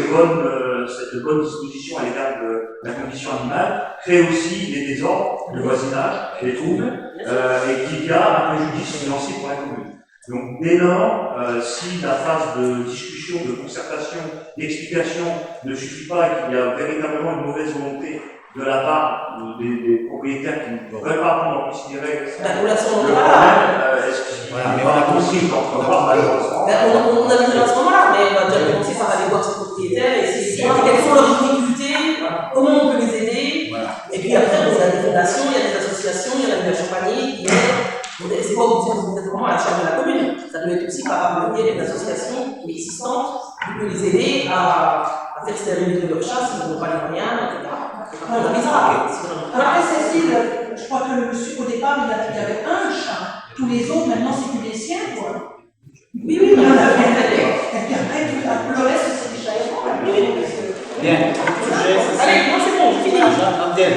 bonne disposition à l'égard de la condition animale crée aussi des désordres, le voisinage, des troubles, et qu'il y a un préjudice financier pour la commune. Donc, dès lors, si la phase de discussion, de concertation, d'explication ne suffit pas et qu'il y a véritablement une mauvaise volonté de la part des propriétaires qui ne veulent pas prendre en considération la relation voilà, mais on a compris malheureusement. On a vu à ce moment-là, mais on va déjà commencer par aller voir ses propriétaires et essayer de voir quelles sont leurs difficultés, comment on peut les aider. Et puis après, on a des fondations, il y a des associations, il y a la Champagny qui aident. C'est pas vraiment à la charge de la commune. Ça peut être aussi par intermédiaire des associations existantes qui peuvent les aider à faire stériliser leur chat s'ils n'ont pas les moyens, etc. Après, Cécile, je crois que le monsieur, au départ, il avait un chat. Tous les autres, maintenant, c'est que des siens, quoi. Oui, et puis après, le reste, c'est des chats errants. Bien. Allez, moi, c'est bon, je finis. Abdel.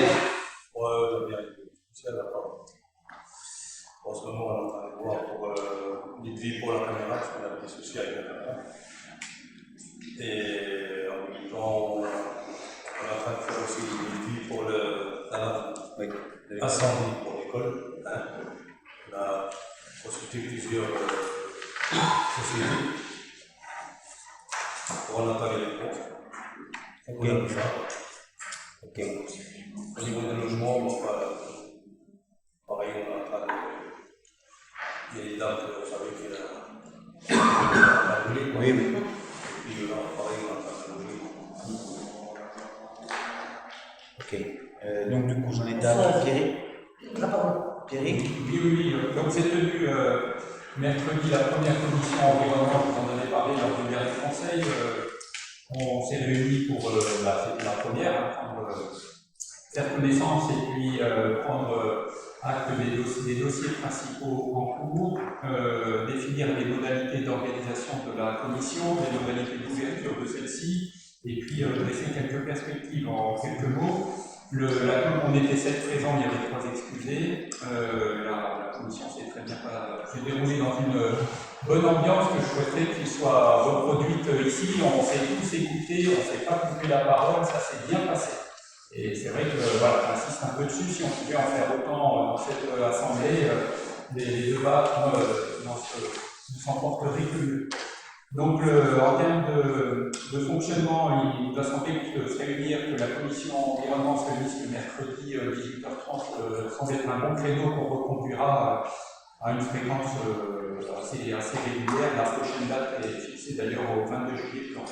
En ce moment, on est en train de voir pour l'idée pour la caméra, parce qu'on a des soucis avec la caméra. Et en même temps, on est en train de faire aussi l'idée pour l'incendie pour l'école. On a consulté plusieurs sociétés pour en attaquer les comptes. On a ça. Au niveau des logements, pareil, on est en train de. Il y a des dames, vous savez, qui a brûlé. Oui. Et puis là, pareil, on est en train de louer. Ok. Donc, du coup, j'en étais à Pierrick. Pierrick. Oui. Donc, c'est tenu mercredi la première commission environnement, vous en avez parlé lors du dernier conseil. On s'est réunis pour la première, faire connaissance et puis prendre acte des dossiers principaux en cours, définir les modalités d'organisation de la commission, les modalités d'ouverture de celle-ci, et puis dresser quelques perspectives en quelques mots. On était 7 présents, il y avait 3 excusés. La commission s'est très bien déroulée dans une bonne ambiance que je souhaiterais qu'il soit reproduite ici. On s'est tous écoutés, on ne s'est pas coupé la parole, ça s'est bien passé. Et c'est vrai que voilà, j'insiste un peu dessus, si on pouvait en faire autant dans cette assemblée, les débats ne s'en porteraient que mieux. Donc, en termes de fonctionnement, il doit sembler que se réunir, que la commission environnement se réunisse le mercredi 18h30 semble être un bon créneau qu'on reconduira à une fréquence assez régulière. La prochaine date est fixée d'ailleurs au 22 juillet, puis on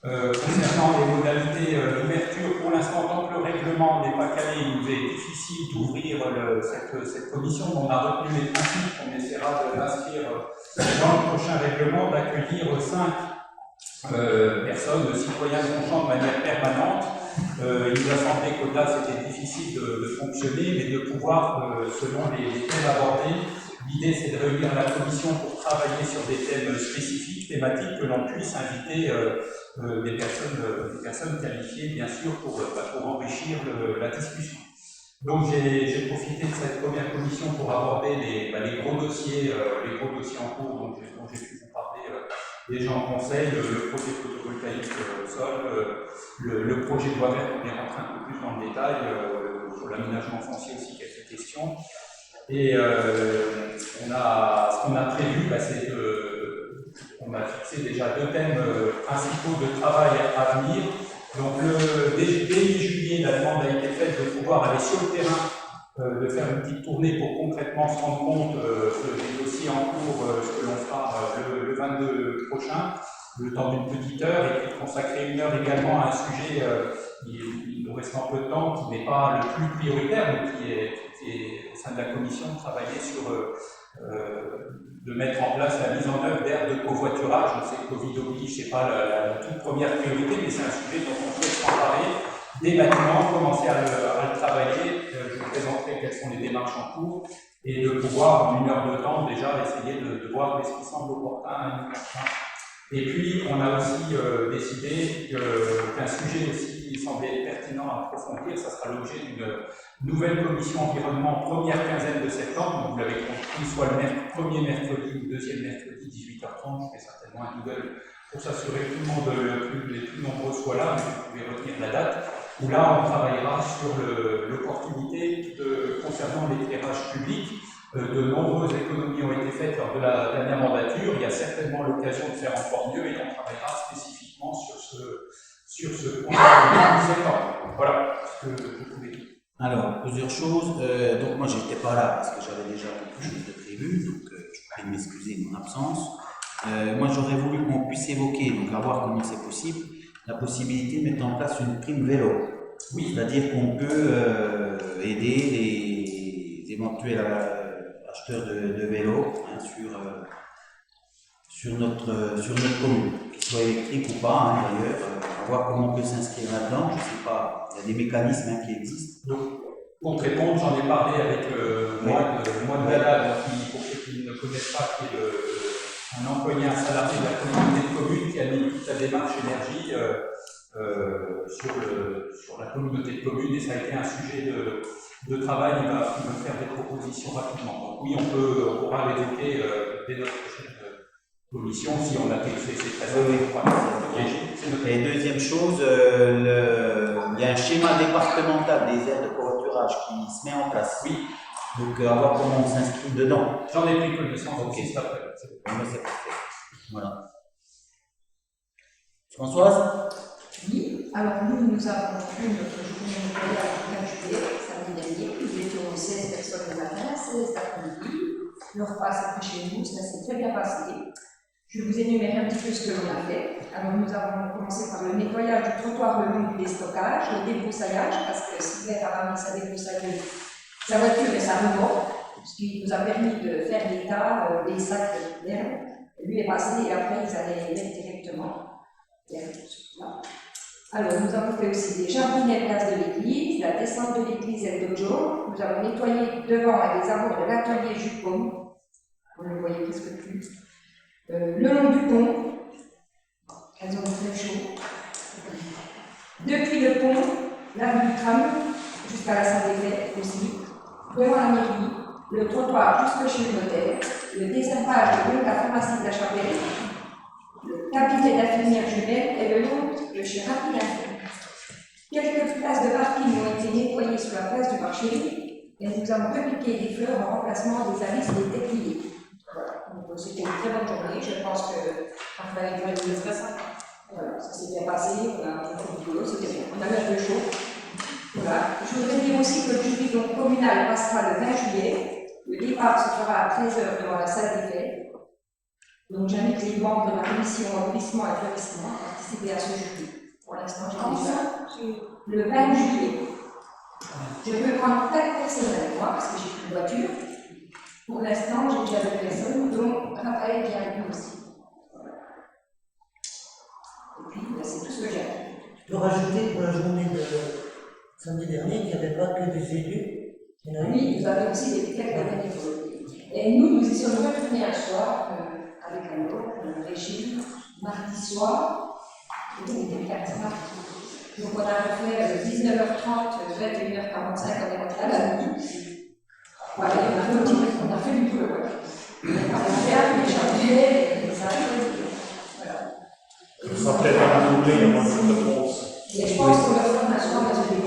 concernant les modalités d'ouverture, pour l'instant, tant que le règlement n'est pas calé, il nous est difficile d'ouvrir cette commission. On a retenu les principes, on essaiera de l'inscrire dans le prochain règlement, d'accueillir 5 personnes, citoyens conscients de manière permanente. Il nous a semblé qu'au-delà, c'était difficile de fonctionner, mais de pouvoir, selon les thèmes abordés, l'idée c'est de réunir la commission pour travailler sur des thèmes spécifiques, thématiques, que l'on puisse inviter des personnes qualifiées, bien sûr, pour enrichir la discussion. Donc j'ai profité de cette première commission pour aborder les gros dossiers en cours dont j'ai pu vous parler déjà en conseil, le projet photovoltaïque au sol, le projet de loi verte, on est rentré un peu plus dans le détail, sur l'aménagement foncier aussi, quelques questions. Et ce qu'on a prévu, c'est on a fixé déjà 2 thèmes principaux de travail à venir. Donc dès mi-juillet, la demande a été faite de pouvoir aller sur le terrain, de faire une petite tournée pour concrètement se rendre compte des dossiers en cours, ce que l'on fera le 22 prochain, le temps d'une petite heure, et puis de consacrer 1 heure également à un sujet, il nous reste un peu de temps, qui n'est pas le plus prioritaire, mais qui est au sein de la commission, de travailler sur de mettre en place la mise en œuvre d'aires de covoiturage. Je sais que Covid oblige, ce n'est pas la toute première priorité, mais c'est un sujet dont on souhaite s'emparer des bâtiments, commencer à le travailler. Je vous présenterai quelles sont les démarches en cours et de pouvoir, en 1 heure de temps, déjà essayer de voir ce qui semble opportun à 1 heure. Et puis, on a aussi décidé qu'un sujet aussi semblait pertinent à approfondir, ça sera l'objet d'une nouvelle commission environnement première quinzaine de septembre. Donc, vous l'avez compris, soit le premier mercredi ou deuxième mercredi 18h30. Je fais certainement un Google pour s'assurer que tout le monde, les plus nombreux soient là, mais vous pouvez retenir la date, où là, on travaillera sur l'opportunité concernant l'éclairage public. De nombreuses économies ont été faites lors de la dernière mandature. Il y a certainement l'occasion de faire encore mieux et on travaillera spécifiquement sur ce point. Voilà ce que je pouvais dire. Alors, plusieurs choses. Donc, moi, je n'étais pas là parce que j'avais déjà quelque chose de prévu, donc je prie de m'excuser de mon absence. Moi, j'aurais voulu qu'on puisse évoquer, donc à voir comment c'est possible, la possibilité de mettre en place une prime vélo. Oui. C'est-à-dire qu'on peut aider les éventuels acheteurs de vélos sur notre commune, qu'ils soient électriques ou pas, d'ailleurs, à voir comment on peut s'inscrire là-dedans. Je ne sais pas, il y a des mécanismes qui existent. Donc, pour te répondre, j'en ai parlé avec moi de Gala, pour ceux qui ne connaissent pas, qui est un employé, un salarié de la communauté de communes qui a mis toute la démarche énergie sur la communauté de communes, et ça a été un sujet de travail. Il va me faire des propositions rapidement. Donc oui, on pourra l'évoquer dès notre prochaine commission si on a quelque chose. C'est très important. Et deuxième chose, il y a un schéma départemental des aires de covoiturage qui se met en place. Oui. Donc à voir comment on s'inscrit dedans. J'en ai pris connaissance. Ok, c'est après. C'est parfait. Voilà. Françoise? Oui, alors nous avons eu notre journée nettoyage le 15 juillet, samedi dernier. Nous étions 16 personnes le matin, 16 l'après-midi. Le repas s'est pris chez nous, ça s'est très bien passé. Je vous énumérer un petit peu ce que l'on a fait. Alors nous avons commencé par le nettoyage du trottoir le long du déstockage, le débroussaillage, parce que Sylvain a mis sa débroussailleuse, sa voiture et sa remorque, ce qui nous a permis de faire l'état des sacs d'herbe. Lui est passé et après ils allaient les mettre directement. Alors, nous avons fait aussi des jardinets place de l'église, la descente de l'église et le dojo. Nous avons nettoyé devant et les abords de l'atelier Jupon. On ne le voyait presque plus. Le long du pont, elles ont très chaud. Depuis le pont, la rue du tram, jusqu'à la salle des fêtes aussi. Devant la mairie, le trottoir jusque chez le notaire, le désherbage de la pharmacie de la Chapelle, le cabinet d'infirmière jumelle et le long de chez Rapide. Quelques places de parking ont été nettoyées sur la place du marché et nous avons repiqué des fleurs en remplacement des avis et des techniques. Voilà, donc Donc c'était une très bonne journée. Je pense que Raphaël doit être très sympa. Voilà, ça s'est bien passé, on a fait du boulot, c'était bien. On a eu un peu chaud. Voilà. Je voudrais dire aussi que le jury donc, communal passera le 20 juillet. Le départ se fera à 13h devant la salle des fêtes. Donc j'invite les membres de la commission remplissement et investissement à participer à ce jury. Pour l'instant, j'ai déjà le 20 juillet. Je peux prendre 4 personnes avec moi parce que j'ai plus de voiture. Pour l'instant, j'ai déjà 2 personnes, dont Raphaël vient avec nous aussi. Voilà. Et puis, c'est tout ce que j'ai. Je peux rajouter pour la journée de samedi dernier qu'il n'y avait pas que des élus. Oui, nous avions aussi des quelques bénévoles. Et nous y sommes retournés un soir avec un autre, Régine, mardi soir. Donc on a fait 19h30, 21h45, on est rentré à la nuit. Voilà, on a fait du boulot. On a fait un chantier, et ça a été voilà. Ça sera peut-être un doublé, il y a moins de réponse. Et je pense qu'on va faire un soir parce que les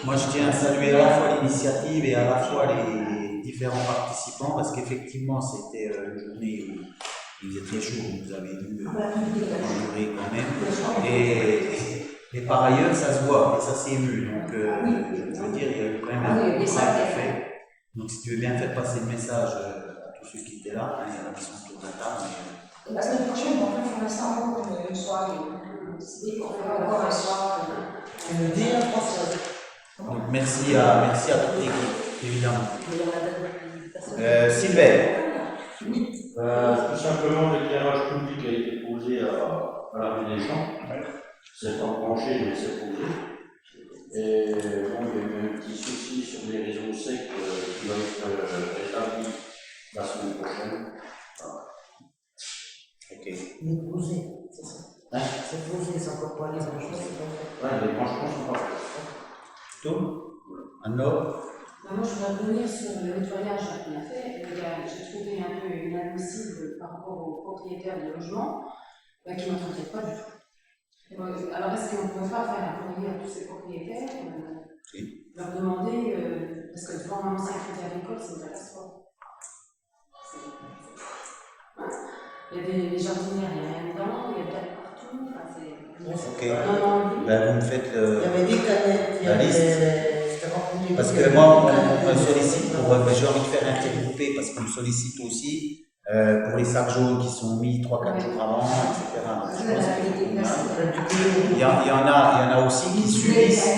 Moi, je tiens à saluer à la fois l'initiative et à la fois les différents participants, parce qu'effectivement, c'était une journée où il faisait très chaud, vous avez vu, endurer quand même. Et par ailleurs, ça se voit, et ça s'est ému. Donc, je veux dire, il y a eu quand même un travail fait. Donc, si tu veux bien faire passer le message à tous ceux qui étaient là, il y en a qui sont autour de la table. La semaine prochaine, on va faire un une soirée. C'est pour faire encore un soir. Donc, merci à toute l'équipe, évidemment. Sylvain. Tout simplement, l'éclairage public a été posé à la rue des Champs. C'est enclenché, mais c'est posé. Et bon, il y a eu un petit souci sur les réseaux secs qui va être rétabli la semaine prochaine. Voilà. Ok. Il est posé, c'est ça. Hein? C'est posé, c'est encore pas les branchements, c'est pas fait. Ouais, les branchements sont pas faits. Tout Anno. Moi, je voudrais revenir sur le nettoyage qu'on a fait. J'ai trouvé un peu inadmissible par rapport aux propriétaires de logements qui ne m'entendent pas du tout. Alors, est-ce qu'on ne pourrait pas faire un courrier à tous ces propriétaires, leur demander, parce que devant un ancien crédit agricole, c'est une catastrophe. Il y a des jardinières, il n'y a rien dedans, il y a des canettes partout. Ok. Ben, vous me faites Il y avait des canettes, il y la avait liste. Parce que moi, on me sollicite pour. J'ai envie de faire un petit groupé parce qu'on me sollicite aussi pour les sacs jaunes qui sont mis 3-4 jours avant, etc. Donc, je pense qu'il y en a aussi qui subissent.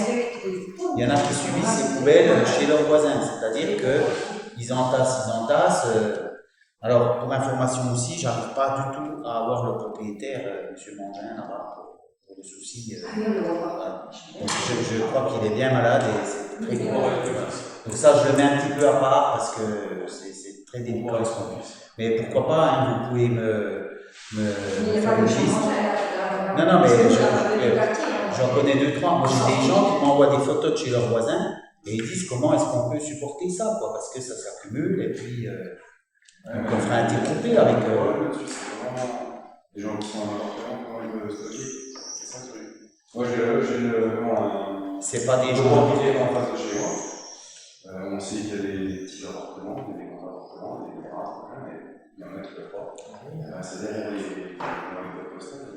Il y en a qui subissent ces poubelles chez leurs voisins. C'est-à-dire qu'ils entassent. Alors, pour information aussi, j'arrive pas du tout à avoir le propriétaire, M. Mangin, là-bas, pour le souci. Voilà. Donc, je crois qu'il est bien malade et c'est très grave. Donc ça, je le mets un petit peu à part parce que c'est très délicat. Mais pourquoi pas, hein, vous pouvez me faire une liste. Non, mais j'en connais 2-3. Moi, j'ai des gens qui m'envoient des photos de chez leurs voisins et ils disent comment est-ce qu'on peut supporter ça, quoi, parce que ça s'accumule et puis on fera un petit groupé avec. Le truc, c'est vraiment les gens qui sont en appartement, comment ils peuvent stocker. C'est ça le truc. Moi, j'ai c'est pas des gens en face de chez moi. On sait qu'il y a des petits appartements, des grands appartements, des grands appartements, mais il y en a qui ne peuvent pas. C'est derrière les boîtes postales.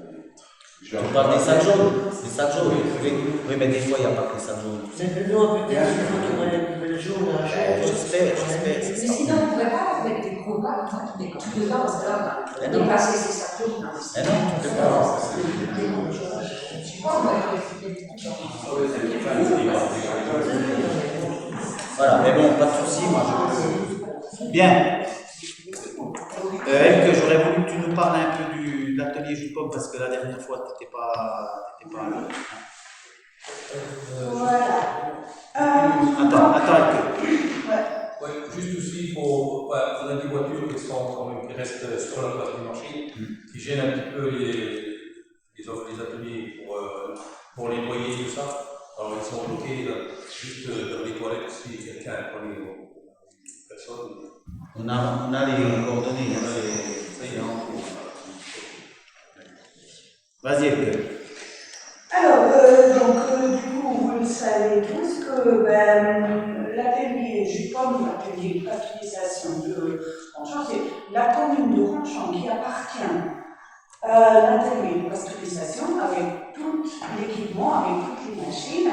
Tu parles des sacs jaunes. Des sacs jaunes. Oui, mais des fois, il n'y a pas que des sacs jaunes. C'est plutôt peut-être qu'il faut qu'il y ait des poubelles jaunes à chaque fois. J'espère. Mais sinon, on ne pourrait pas mettre des gros bacs qui découpent dedans, parce que là, on a dépassé ces sacs jaunes. Non, tu peux pas. Voilà, mais bon, pas de soucis, moi je peux. Bien. Elke, j'aurais voulu que tu nous parles un peu de l'atelier jus de pomme parce que la dernière fois, tu n'étais pas là. Voilà. Attends, Elke. Ouais, juste aussi, on a des voitures qui restent sur la place du marché, qui gênent un petit peu les ateliers pour les nettoyer et tout ça. Alors ils sont bloqués là, juste dans les toilettes si quelqu'un a parlé aux personnes. On a les coordonnées, Vas-y, Elke. Alors, du coup, vous le savez tous que l'atelier jus de pomme a pu qu'il y ait une patriotisation de Ronchamp, c'est la commune de Ronchamp qui appartient à l'atelier de pasteurisation avec tout l'équipement, avec toutes les machines.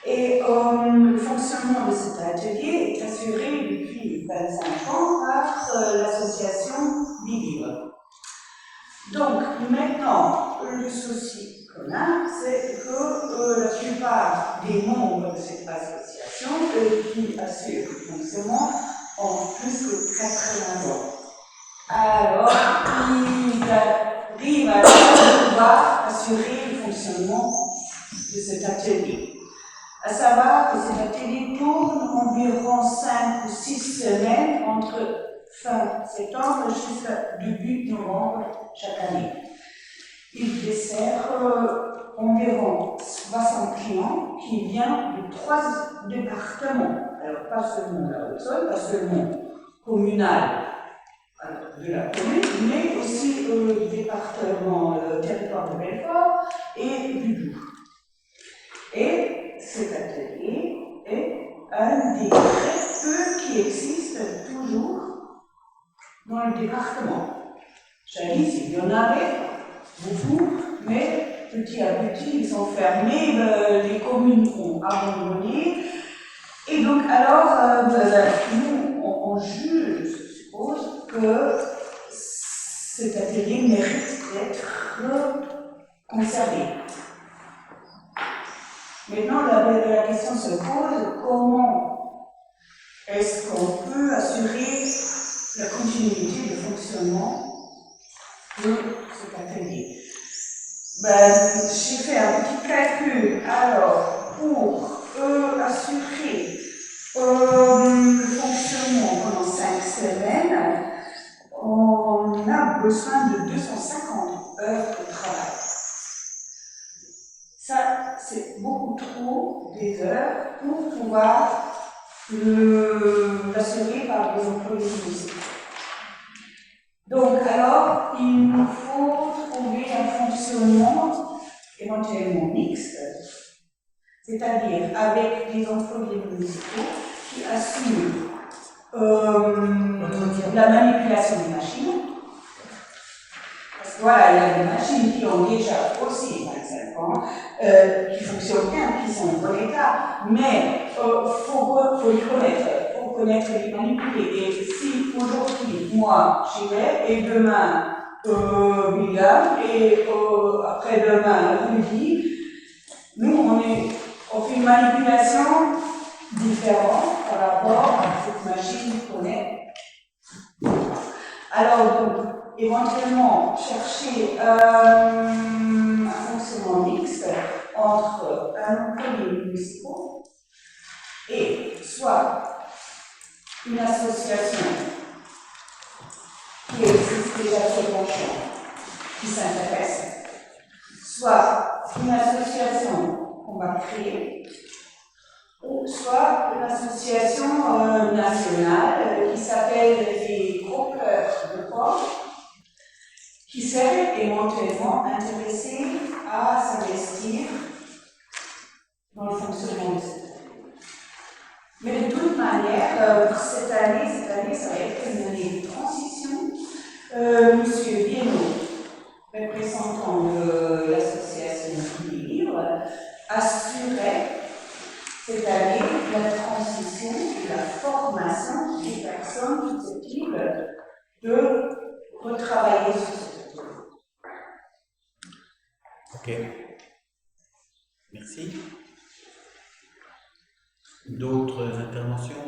Et le fonctionnement de cet atelier est assuré depuis 25 ans par l'association Vivre. Donc maintenant, le souci qu'on a, c'est que la plupart des membres de cette association qui assurent le fonctionnement ont plus que 80 ans. Alors, ils arrivent à pouvoir assurer le fonctionnement de cet atelier. À savoir que cet atelier tourne environ 5 ou 6 semaines entre fin septembre jusqu'à début novembre chaque année. Il dessert environ 60 clients qui viennent de 3 départements. Alors pas seulement la Haute-Saône, pas seulement communal de la commune, mais aussi le département, le territoire de Belfort et du Doubs. Et cet atelier est un des très peu qui existent toujours dans le département. Jadis, il y en avait beaucoup, mais petit à petit, ils sont fermés, les communes ont abandonné. Et donc, alors, nous, on juge, je suppose, que cet atelier mérite d'être conservé. Maintenant, la question se pose, comment est-ce qu'on peut assurer la continuité de fonctionnement de cet atelier? J'ai fait un petit calcul. Alors, pour assurer le fonctionnement pendant 5 semaines, on a besoin de 250 heures de travail. Ça, c'est beaucoup trop des heures pour pouvoir l'assurer par les employés municipaux. Donc, alors, il nous faut trouver un fonctionnement éventuellement mixte, c'est-à-dire avec des employés municipaux qui assurent la manipulation des machines. Parce que voilà, il y a des machines qui ont déjà aussi 25 ans, qui fonctionnent bien, qui sont en bon état, mais faut les connaître, faut connaître les manipuler. Et si aujourd'hui, moi, j'y vais, et demain, William, et après-demain, Rudy, nous, on fait une manipulation différente par rapport à cette machine qu'on connaît. Alors, donc, éventuellement, chercher un fonctionnement mixte entre un employé municipal et soit une association qui existe déjà sur mon champ, qui s'intéresse, soit une association qu'on va créer, ou soit une association nationale qui s'appelle les groupeurs de pommes, qui seraient éventuellement intéressés à s'investir dans le fonctionnement de cette année. Mais de toute manière, cette année, ça va être une année de transition. Monsieur Viennot, représentant de l'association Livre, assurait cette année la transition et la formation des personnes susceptibles de retravailler sur cette année. Ok. Merci. D'autres interventions?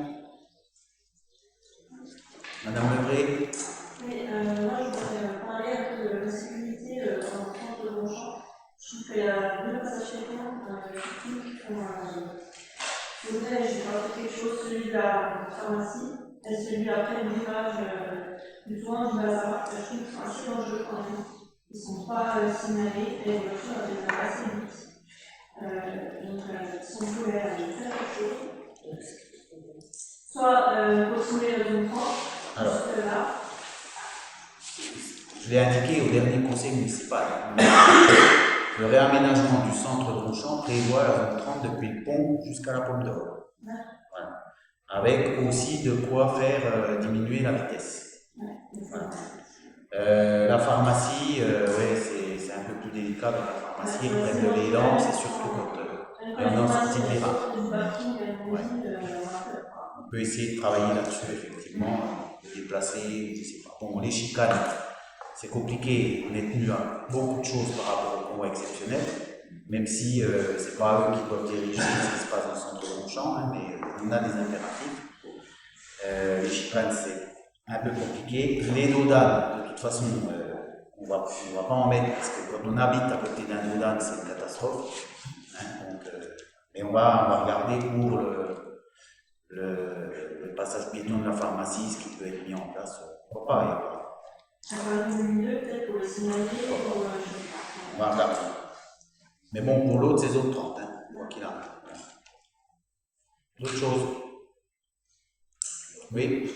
Madame Lebré? Oui, moi je voudrais parler un peu de la sécurité dans le centre de Longchamp. Je trouve qu'il y a deux passages qui font je voudrais rajouter quelque chose, celui de la pharmacie et celui après le virage du tournant du bazar. Je trouve qu'ils sont assez dangereux quand même. Ils ne sont pas signalés et les voitures viennent assez vite. Donc, si on pouvait faire quelque chose, soit continuer le zone 30, jusque là. Je l'ai indiqué au dernier conseil municipal. Le réaménagement du centre de Ronchamp prévoit la zone 30 depuis le pont jusqu'à la Pomme d'Or. Voilà. avec aussi de quoi faire diminuer la vitesse. La pharmacie, ouais, c'est un peu plus délicat dans la pharmacie, ils prennent de l'élan, c'est surtout quand il y en a en sortie de virage. Ouais. On peut essayer de travailler là-dessus, effectivement, de déplacer, je sais pas. Bon, les chicanes, c'est compliqué, on est tenu à beaucoup de choses par rapport au convoi exceptionnel, même si c'est pas eux qui doivent diriger ce qui se passe dans le centre de Longchamp, hein, mais on a des impératifs. Les chicanes, c'est un peu compliqué. Les dodanes, de toute façon, on va pas en mettre, parce que quand on habite à côté d'un dodane, c'est une catastrophe. Hein, donc, mais on va regarder pour le passage piéton de la pharmacie, ce qui peut être mis en place. Pourquoi pas, avoir un milieu peut-être pour le signaler, pour on va regarder. Mais bon, pour l'autre, c'est zone 30, hein, quoi qu'il arrive. D'autres choses? Oui.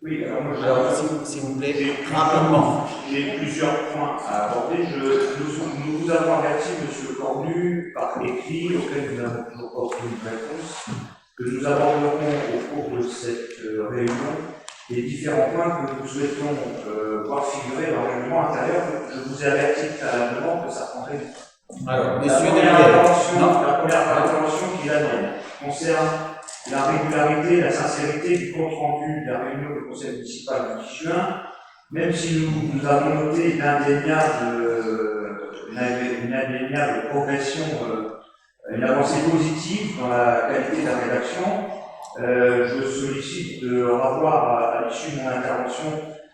Oui, alors s'il vous plaît, rapidement. J'ai plusieurs points à aborder. Nous vous avons averti, M. Cornu, par écrit, auquel nous n'avons toujours pas obtenu de réponse, que nous aborderons au cours de cette réunion les différents points que nous souhaitons voir figurer dans le règlement intérieur. Je vous ai averti préalablement que ça prendrait du temps. Alors, la première intervention qui est la mienne concerne la régularité, la sincérité du compte rendu de la réunion du conseil municipal du 10 juin, même si nous avons noté une indéniable progression, une avancée positive dans la qualité de la rédaction. Je sollicite de revoir à l'issue de mon intervention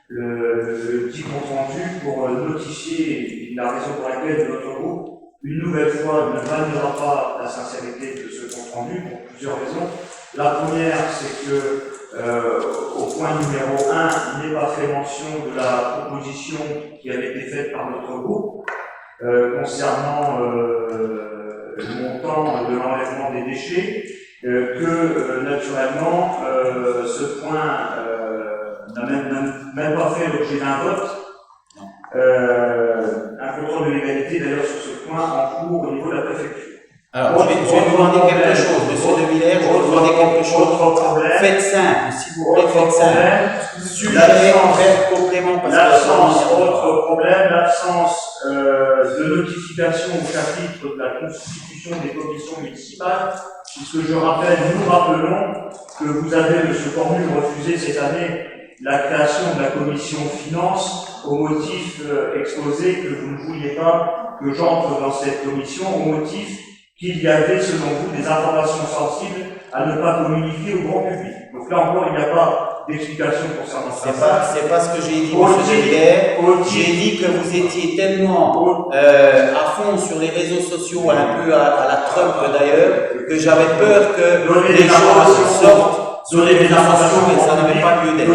le petit compte rendu pour notifier la raison pour laquelle notre groupe, une nouvelle fois, ne validera pas la sincérité de ce compte rendu pour plusieurs raisons. La première, c'est que au point numéro 1, il n'est pas fait mention de la proposition qui avait été faite par notre groupe concernant le montant de l'enlèvement des déchets, que naturellement ce point n'a même pas fait l'objet d'un vote. Un contrôle de légalité d'ailleurs sur ce point en cours au niveau de la préfecture. Alors, je vais vous demander quelque chose, monsieur De Villers, je vais vous demander quelque chose. Faites simple, s'il vous plaît, faites simple. Sujet, complément, autre problème, l'absence de notification au chapitre de la constitution des commissions municipales, puisque je rappelle, nous rappelons que vous avez, M. Cornu, refusé cette année la création de la commission finance au motif exposé que vous ne vouliez pas que j'entre dans cette commission, au motif qu'il y avait, selon vous, des informations sensibles à ne pas communiquer au grand public. Donc là encore, il n'y a pas d'explication concernant ça. C'est pas ce que j'ai dit, monsieur De Villers. J'ai dit que vous étiez tellement à fond sur les réseaux sociaux, un peu à la Trump d'ailleurs, que j'avais peur que les choses sortent sur les réseaux sociaux et ça n'avait pas lieu d'être.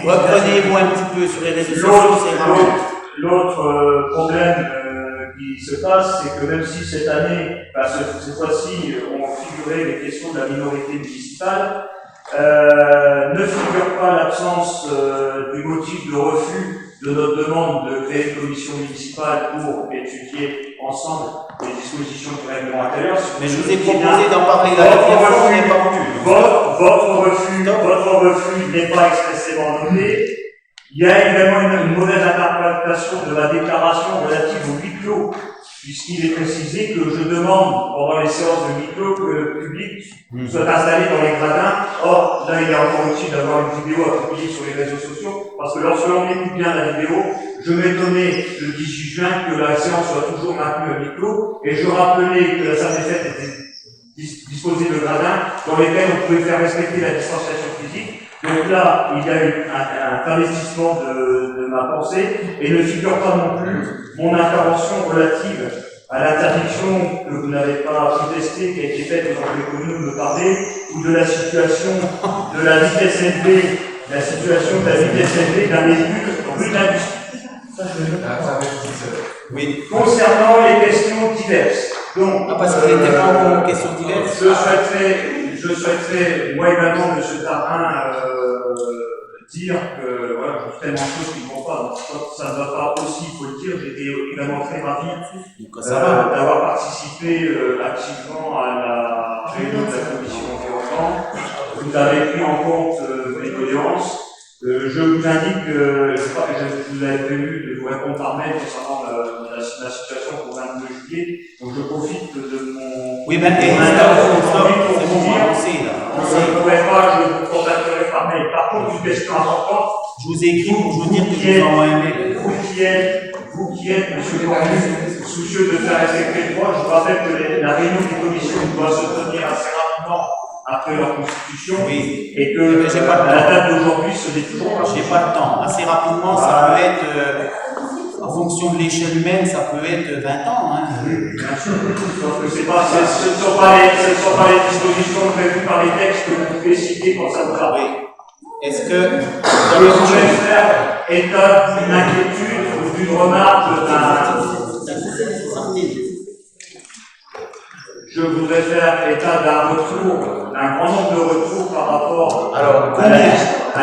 Reprenez-vous un petit peu sur les réseaux sociaux, L'autre problème qui se passe, c'est que même si cette année, cette fois-ci, ont figuré les questions de la minorité municipale, ne figure pas l'absence du motif de refus de notre demande de créer une commission municipale pour étudier ensemble les dispositions du règlement intérieur. Mais je vous ai proposé d'en parler la dernière fois, on n'est pas voulu. Votre refus n'est pas expressément nommé. Il y a également une mauvaise interprétation de la déclaration relative au huis clos, puisqu'il est précisé que je demande pendant les séances de huis clos que le public soit installé dans les gradins. Or, là, il est encore utile d'avoir une vidéo à publier sur les réseaux sociaux, parce que lorsque l'on écoute bien la vidéo, je m'étonnais le 18 juin que la séance soit toujours maintenue à huis clos, et je rappelais que la salle des fêtes était disposée de gradins dans lesquels on pouvait faire respecter la distanciation physique. Donc là, il y a eu un investissement de ma pensée, et ne figure pas non plus mon intervention relative à l'interdiction que vous n'avez pas contestée, qui a été faite quand j'ai connu me parler, ou de la situation de la vitesse élevée, d'un véhicule rue d'industrie. Oui. Concernant les questions diverses. Donc, parce qu'il n'était pas encore en questions diverses. Je souhaiterais, moi également, M. Tarin, dire que voilà, je fais tellement de choses qui ne vont pas. Donc, quand ça ne va pas aussi, il faut le dire, j'étais également très ravi d'avoir participé activement à la réunion de la commission environnement. important. Vous avez pris en compte les doléances. Je vous indique que je crois que je vous avais prévu de vous répondre par mail concernant la situation pour le 22 juillet. Donc je profite de mon. Oui, ben, c'est bon, on sait là. Je ne pourrais pas, je vous contacterai par mail. Par contre, une question importante. Je vous ai écrit pour vous dire que je vous envoie un mail. Vous qui êtes, monsieur Cornu, soucieux de faire respecter le droit, je vous rappelle que la réunion des commissions doit se tenir assez rapidement après leur constitution, oui. Et que la date d'aujourd'hui, ce n'est toujours pas. J'ai pas le temps. Assez rapidement, ça peut être, en fonction de l'échelle humaine, ça peut être 20 ans. Hein. Bien sûr, sauf que ce ne sont pas les dispositions prévues par les textes que vous pouvez citer quand ça vous arrive. Est-ce que je voudrais faire état d'une inquiétude ou d'une remarque Je voudrais faire état d'un retour, d'un grand nombre de retours par rapport à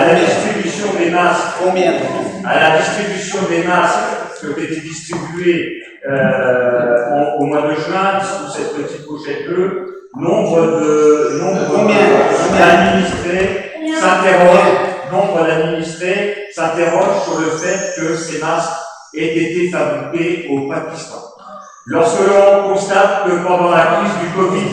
la distribution des masques. Combien à la distribution des masques qui ont été distribués au mois de juin, sous cette petite pochette bleue. Nombre d'administrés s'interrogent sur le fait que ces masques aient été fabriqués au Pakistan. Lorsque l'on constate que pendant la crise du Covid,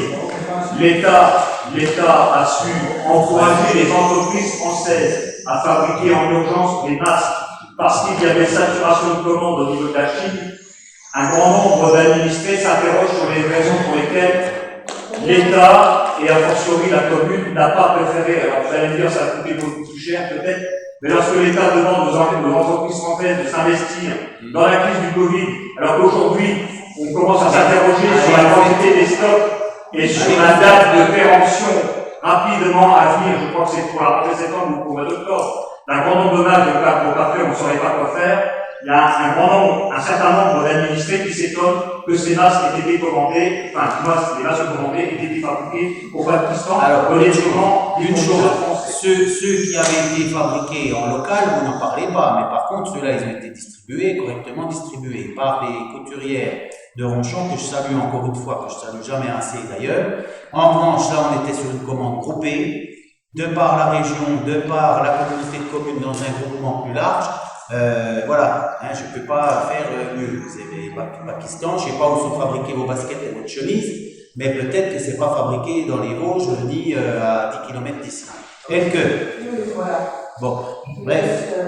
l'État a su encourager les entreprises françaises à fabriquer en urgence des masques parce qu'il y avait saturation de commandes au niveau de la Chine, un grand nombre d'administrés s'interrogent sur les raisons pour lesquelles l'État, et a fortiori la commune, n'a pas préféré, alors vous allez me dire ça a coûté beaucoup plus cher peut-être, mais lorsque l'État demande aux entreprises françaises de s'investir dans la crise du Covid, alors qu'aujourd'hui, on commence à s'interroger sur la quantité des stocks et sur la date de péremption rapidement à venir, je crois que c'est pour la rentrée septembre ou pour le mois d'octobre, d'un grand nombre de masques de parfait, on ne saurait pas quoi faire. Il y a un certain nombre d'administrés qui s'étonnent que ces masques aient été commandés, les masques commandés aient été fabriqués au Pakistan. Alors, une chose, ceux qui avaient été fabriqués en local, vous n'en parlez pas, mais par contre, ceux-là, ils ont été distribués, correctement distribués, par les couturières de Ronchamp, que je salue encore une fois, que je salue jamais assez d'ailleurs. En revanche, là, on était sur une commande groupée, de par la région, de par la communauté de communes dans un groupement plus large. Voilà, je ne peux pas faire mieux. Vous avez Pakistan, je ne sais pas où sont fabriqués vos baskets et votre chemise, mais peut-être que ce n'est pas fabriqué dans les Vosges, je le dis, à 10 km d'ici. Est-ce que. Bon, bref,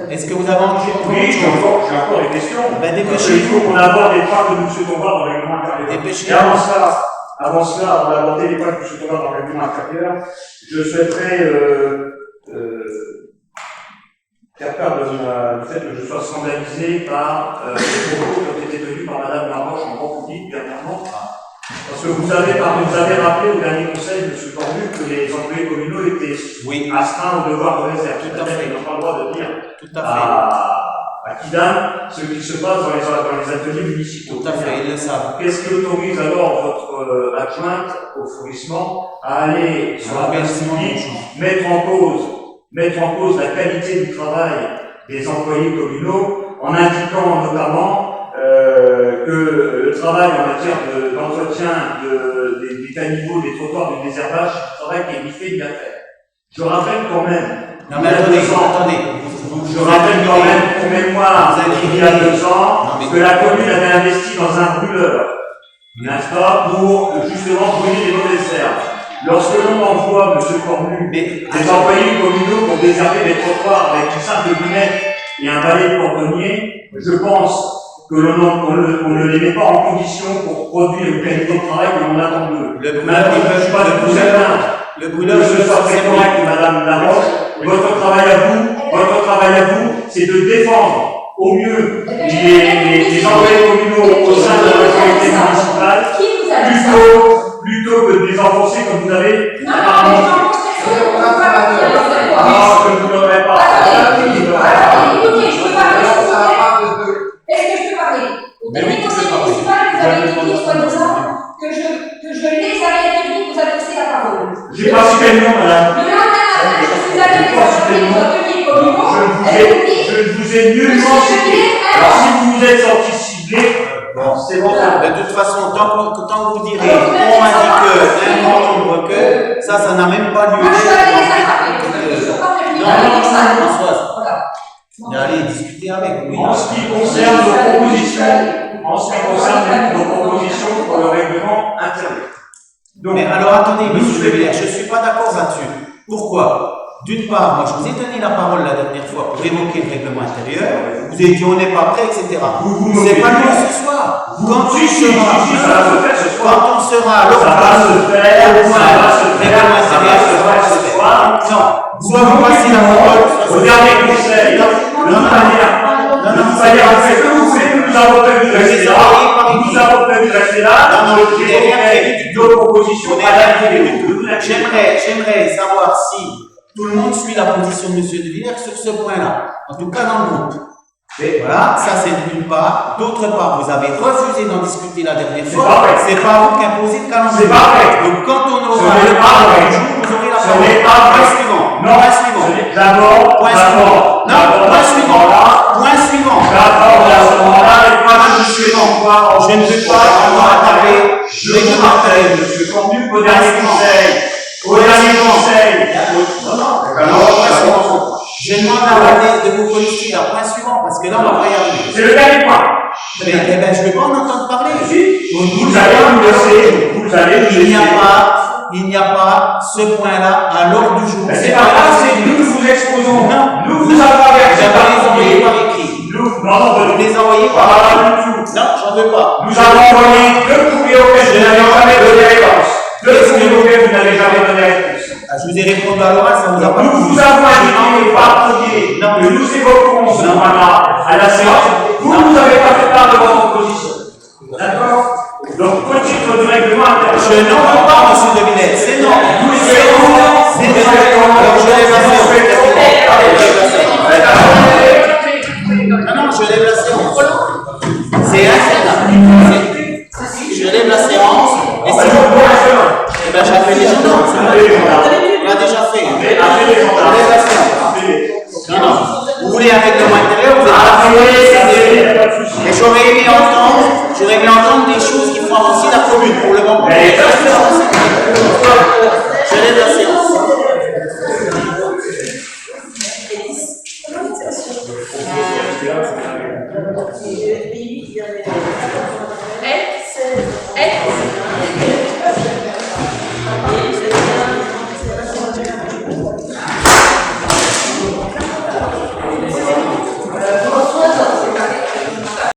est-ce que vous avez encore j'ai encore des questions. Ben, dépêchez-vous. Il faut qu'on aborde les points de M. Tombard dans le règlement intérieur. Dépêchez-vous. Et avant cela, avant d'aborder les points de M. Tombard dans le règlement intérieur, je souhaiterais faire part du fait que je sois scandalisé par les propos qui ont été tenus par Mme Laroche en grand public dernièrement. Parce que vous avez rappelé au dernier conseil, M. Cornu, que les employés communaux étaient astreints au devoir de réserve. Tout à fait. Ils n'ont pas le droit de dire à Kidam ce qui se passe dans les ateliers municipaux. Tout à fait, ils le savent. Qu'est-ce qui autorise alors votre adjointe au fournissement à aller sur la place publique, mettre en cause la qualité du travail des employés communaux en indiquant notamment que le travail en matière d'entretien des caniveaux, des trottoirs, du désherbage, c'est un travail qui est ni fait ni à faire. Je rappelle quand même. Non mais attendez. Je rappelle quand même pour mémoire il y a 2 ans que la commune avait investi dans un brûleur, n'est-ce pas, pour justement brûler les mauvaises herbes. Lorsque l'on envoie, M. Cornu, des employés communaux pour désherber des trottoirs avec une simple lunette et un balai de cantonnier, je pense que l'on ne les met pas en condition pour produire une qualité de travail que l'on attend d'eux. Le brûleur, je sois très correct, Madame Laroche, votre travail à vous, c'est de défendre au mieux les employés communaux au sein de la collectivité municipale, plutôt que de les enfoncer comme vous avez. Non, je ne vous l'aurais pas. Écoutez, je peux parler. Est-ce que je peux parler? Au dernier conseil municipal, vous avez dit, soi-disant, que je les avais interdits de vous adresser la parole. J'ai pas cité le nom, madame. Je suis allée les ateliers communaux. Je ne vous ai nullement cité. Alors, si vous vous êtes senti ciblé, Bon, c'est bon. De toute façon, tant que vous direz, on m'a dit que, un grand nombre que, ça n'a même pas lieu d'être. Non, Françoise. Allez, discuter avec lui. En ce qui concerne nos propositions pour le règlement intérieur. Donc, mais alors attendez, monsieur Levillers, je ne suis pas d'accord là-dessus. Pourquoi? D'une part, moi je vous ai donné la parole la dernière fois pour évoquer le règlement intérieur. Vous avez dit on n'est pas prêt, etc. C'est pas mieux ce soir. Quand on sera à l'ordre règlement intérieur, non. Soit vous passez la parole au dernier conseil. Nous avons prévu de rester là. Nous avons prévu de rester là. Dans le prévu de propositions. J'aimerais savoir si tout le monde suit la position de M. De Villers sur ce point-là. En tout cas dans le groupe. Et voilà, ça c'est d'une part. D'autre part, vous avez refusé d'en discuter la dernière fois. C'est pas vous qui imposez le calendrier. C'est pas vrai. Donc quand on aura le jour, vous aurez la parole. Point suivant. Non, point suivant. D'abord, point suivant. Non, point suivant. Point suivant. D'abord, à ce moment-là, je ne veux pas attaquer le règlement intérieur. Monsieur Cornu, au dernier conseil. Au dernier conseil. Je demande à Vanessa de vous connecter à point suivant, parce que là, on va pas y arriver. C'est le dernier point. Eh bien, je ne vais pas en entendre parler. Vous allez nous laisser. Il n'y a pas ce point-là à l'ordre du jour. C'est pas grave, c'est nous vous exposons. Nous vous avons les envoyer par écrit. Vous les envoyez par écrit. Non, j'en veux pas. Nous avons envoyé deux courriers auxquels vous n'avez jamais donné réponse. Deux courriers auxquels vous n'avez jamais donné réponse. Je vous ai répondu à l'oral, ça vous a pas. Nous vous avons indiqué par courrier que nous évoquerons ce point-là à la séance. Vous ne nous avez pas fait part de votre position. D'accord? Donc, au titre du règlement intérieur. Je n'en veux pas, monsieur De Villers. C'est non. C'est non. Alors, je lève la séance. Non, je lève la séance. C'est insoutenable. Je lève la séance. Et si vous eh bien, j'appelle les gens. On l'a déjà fait. Je lève la séance. Non. Vous voulez un règlement intérieur, vous êtes pas. Et j'aurais aimé entendre des choses qui font avancer la commune pour le moment.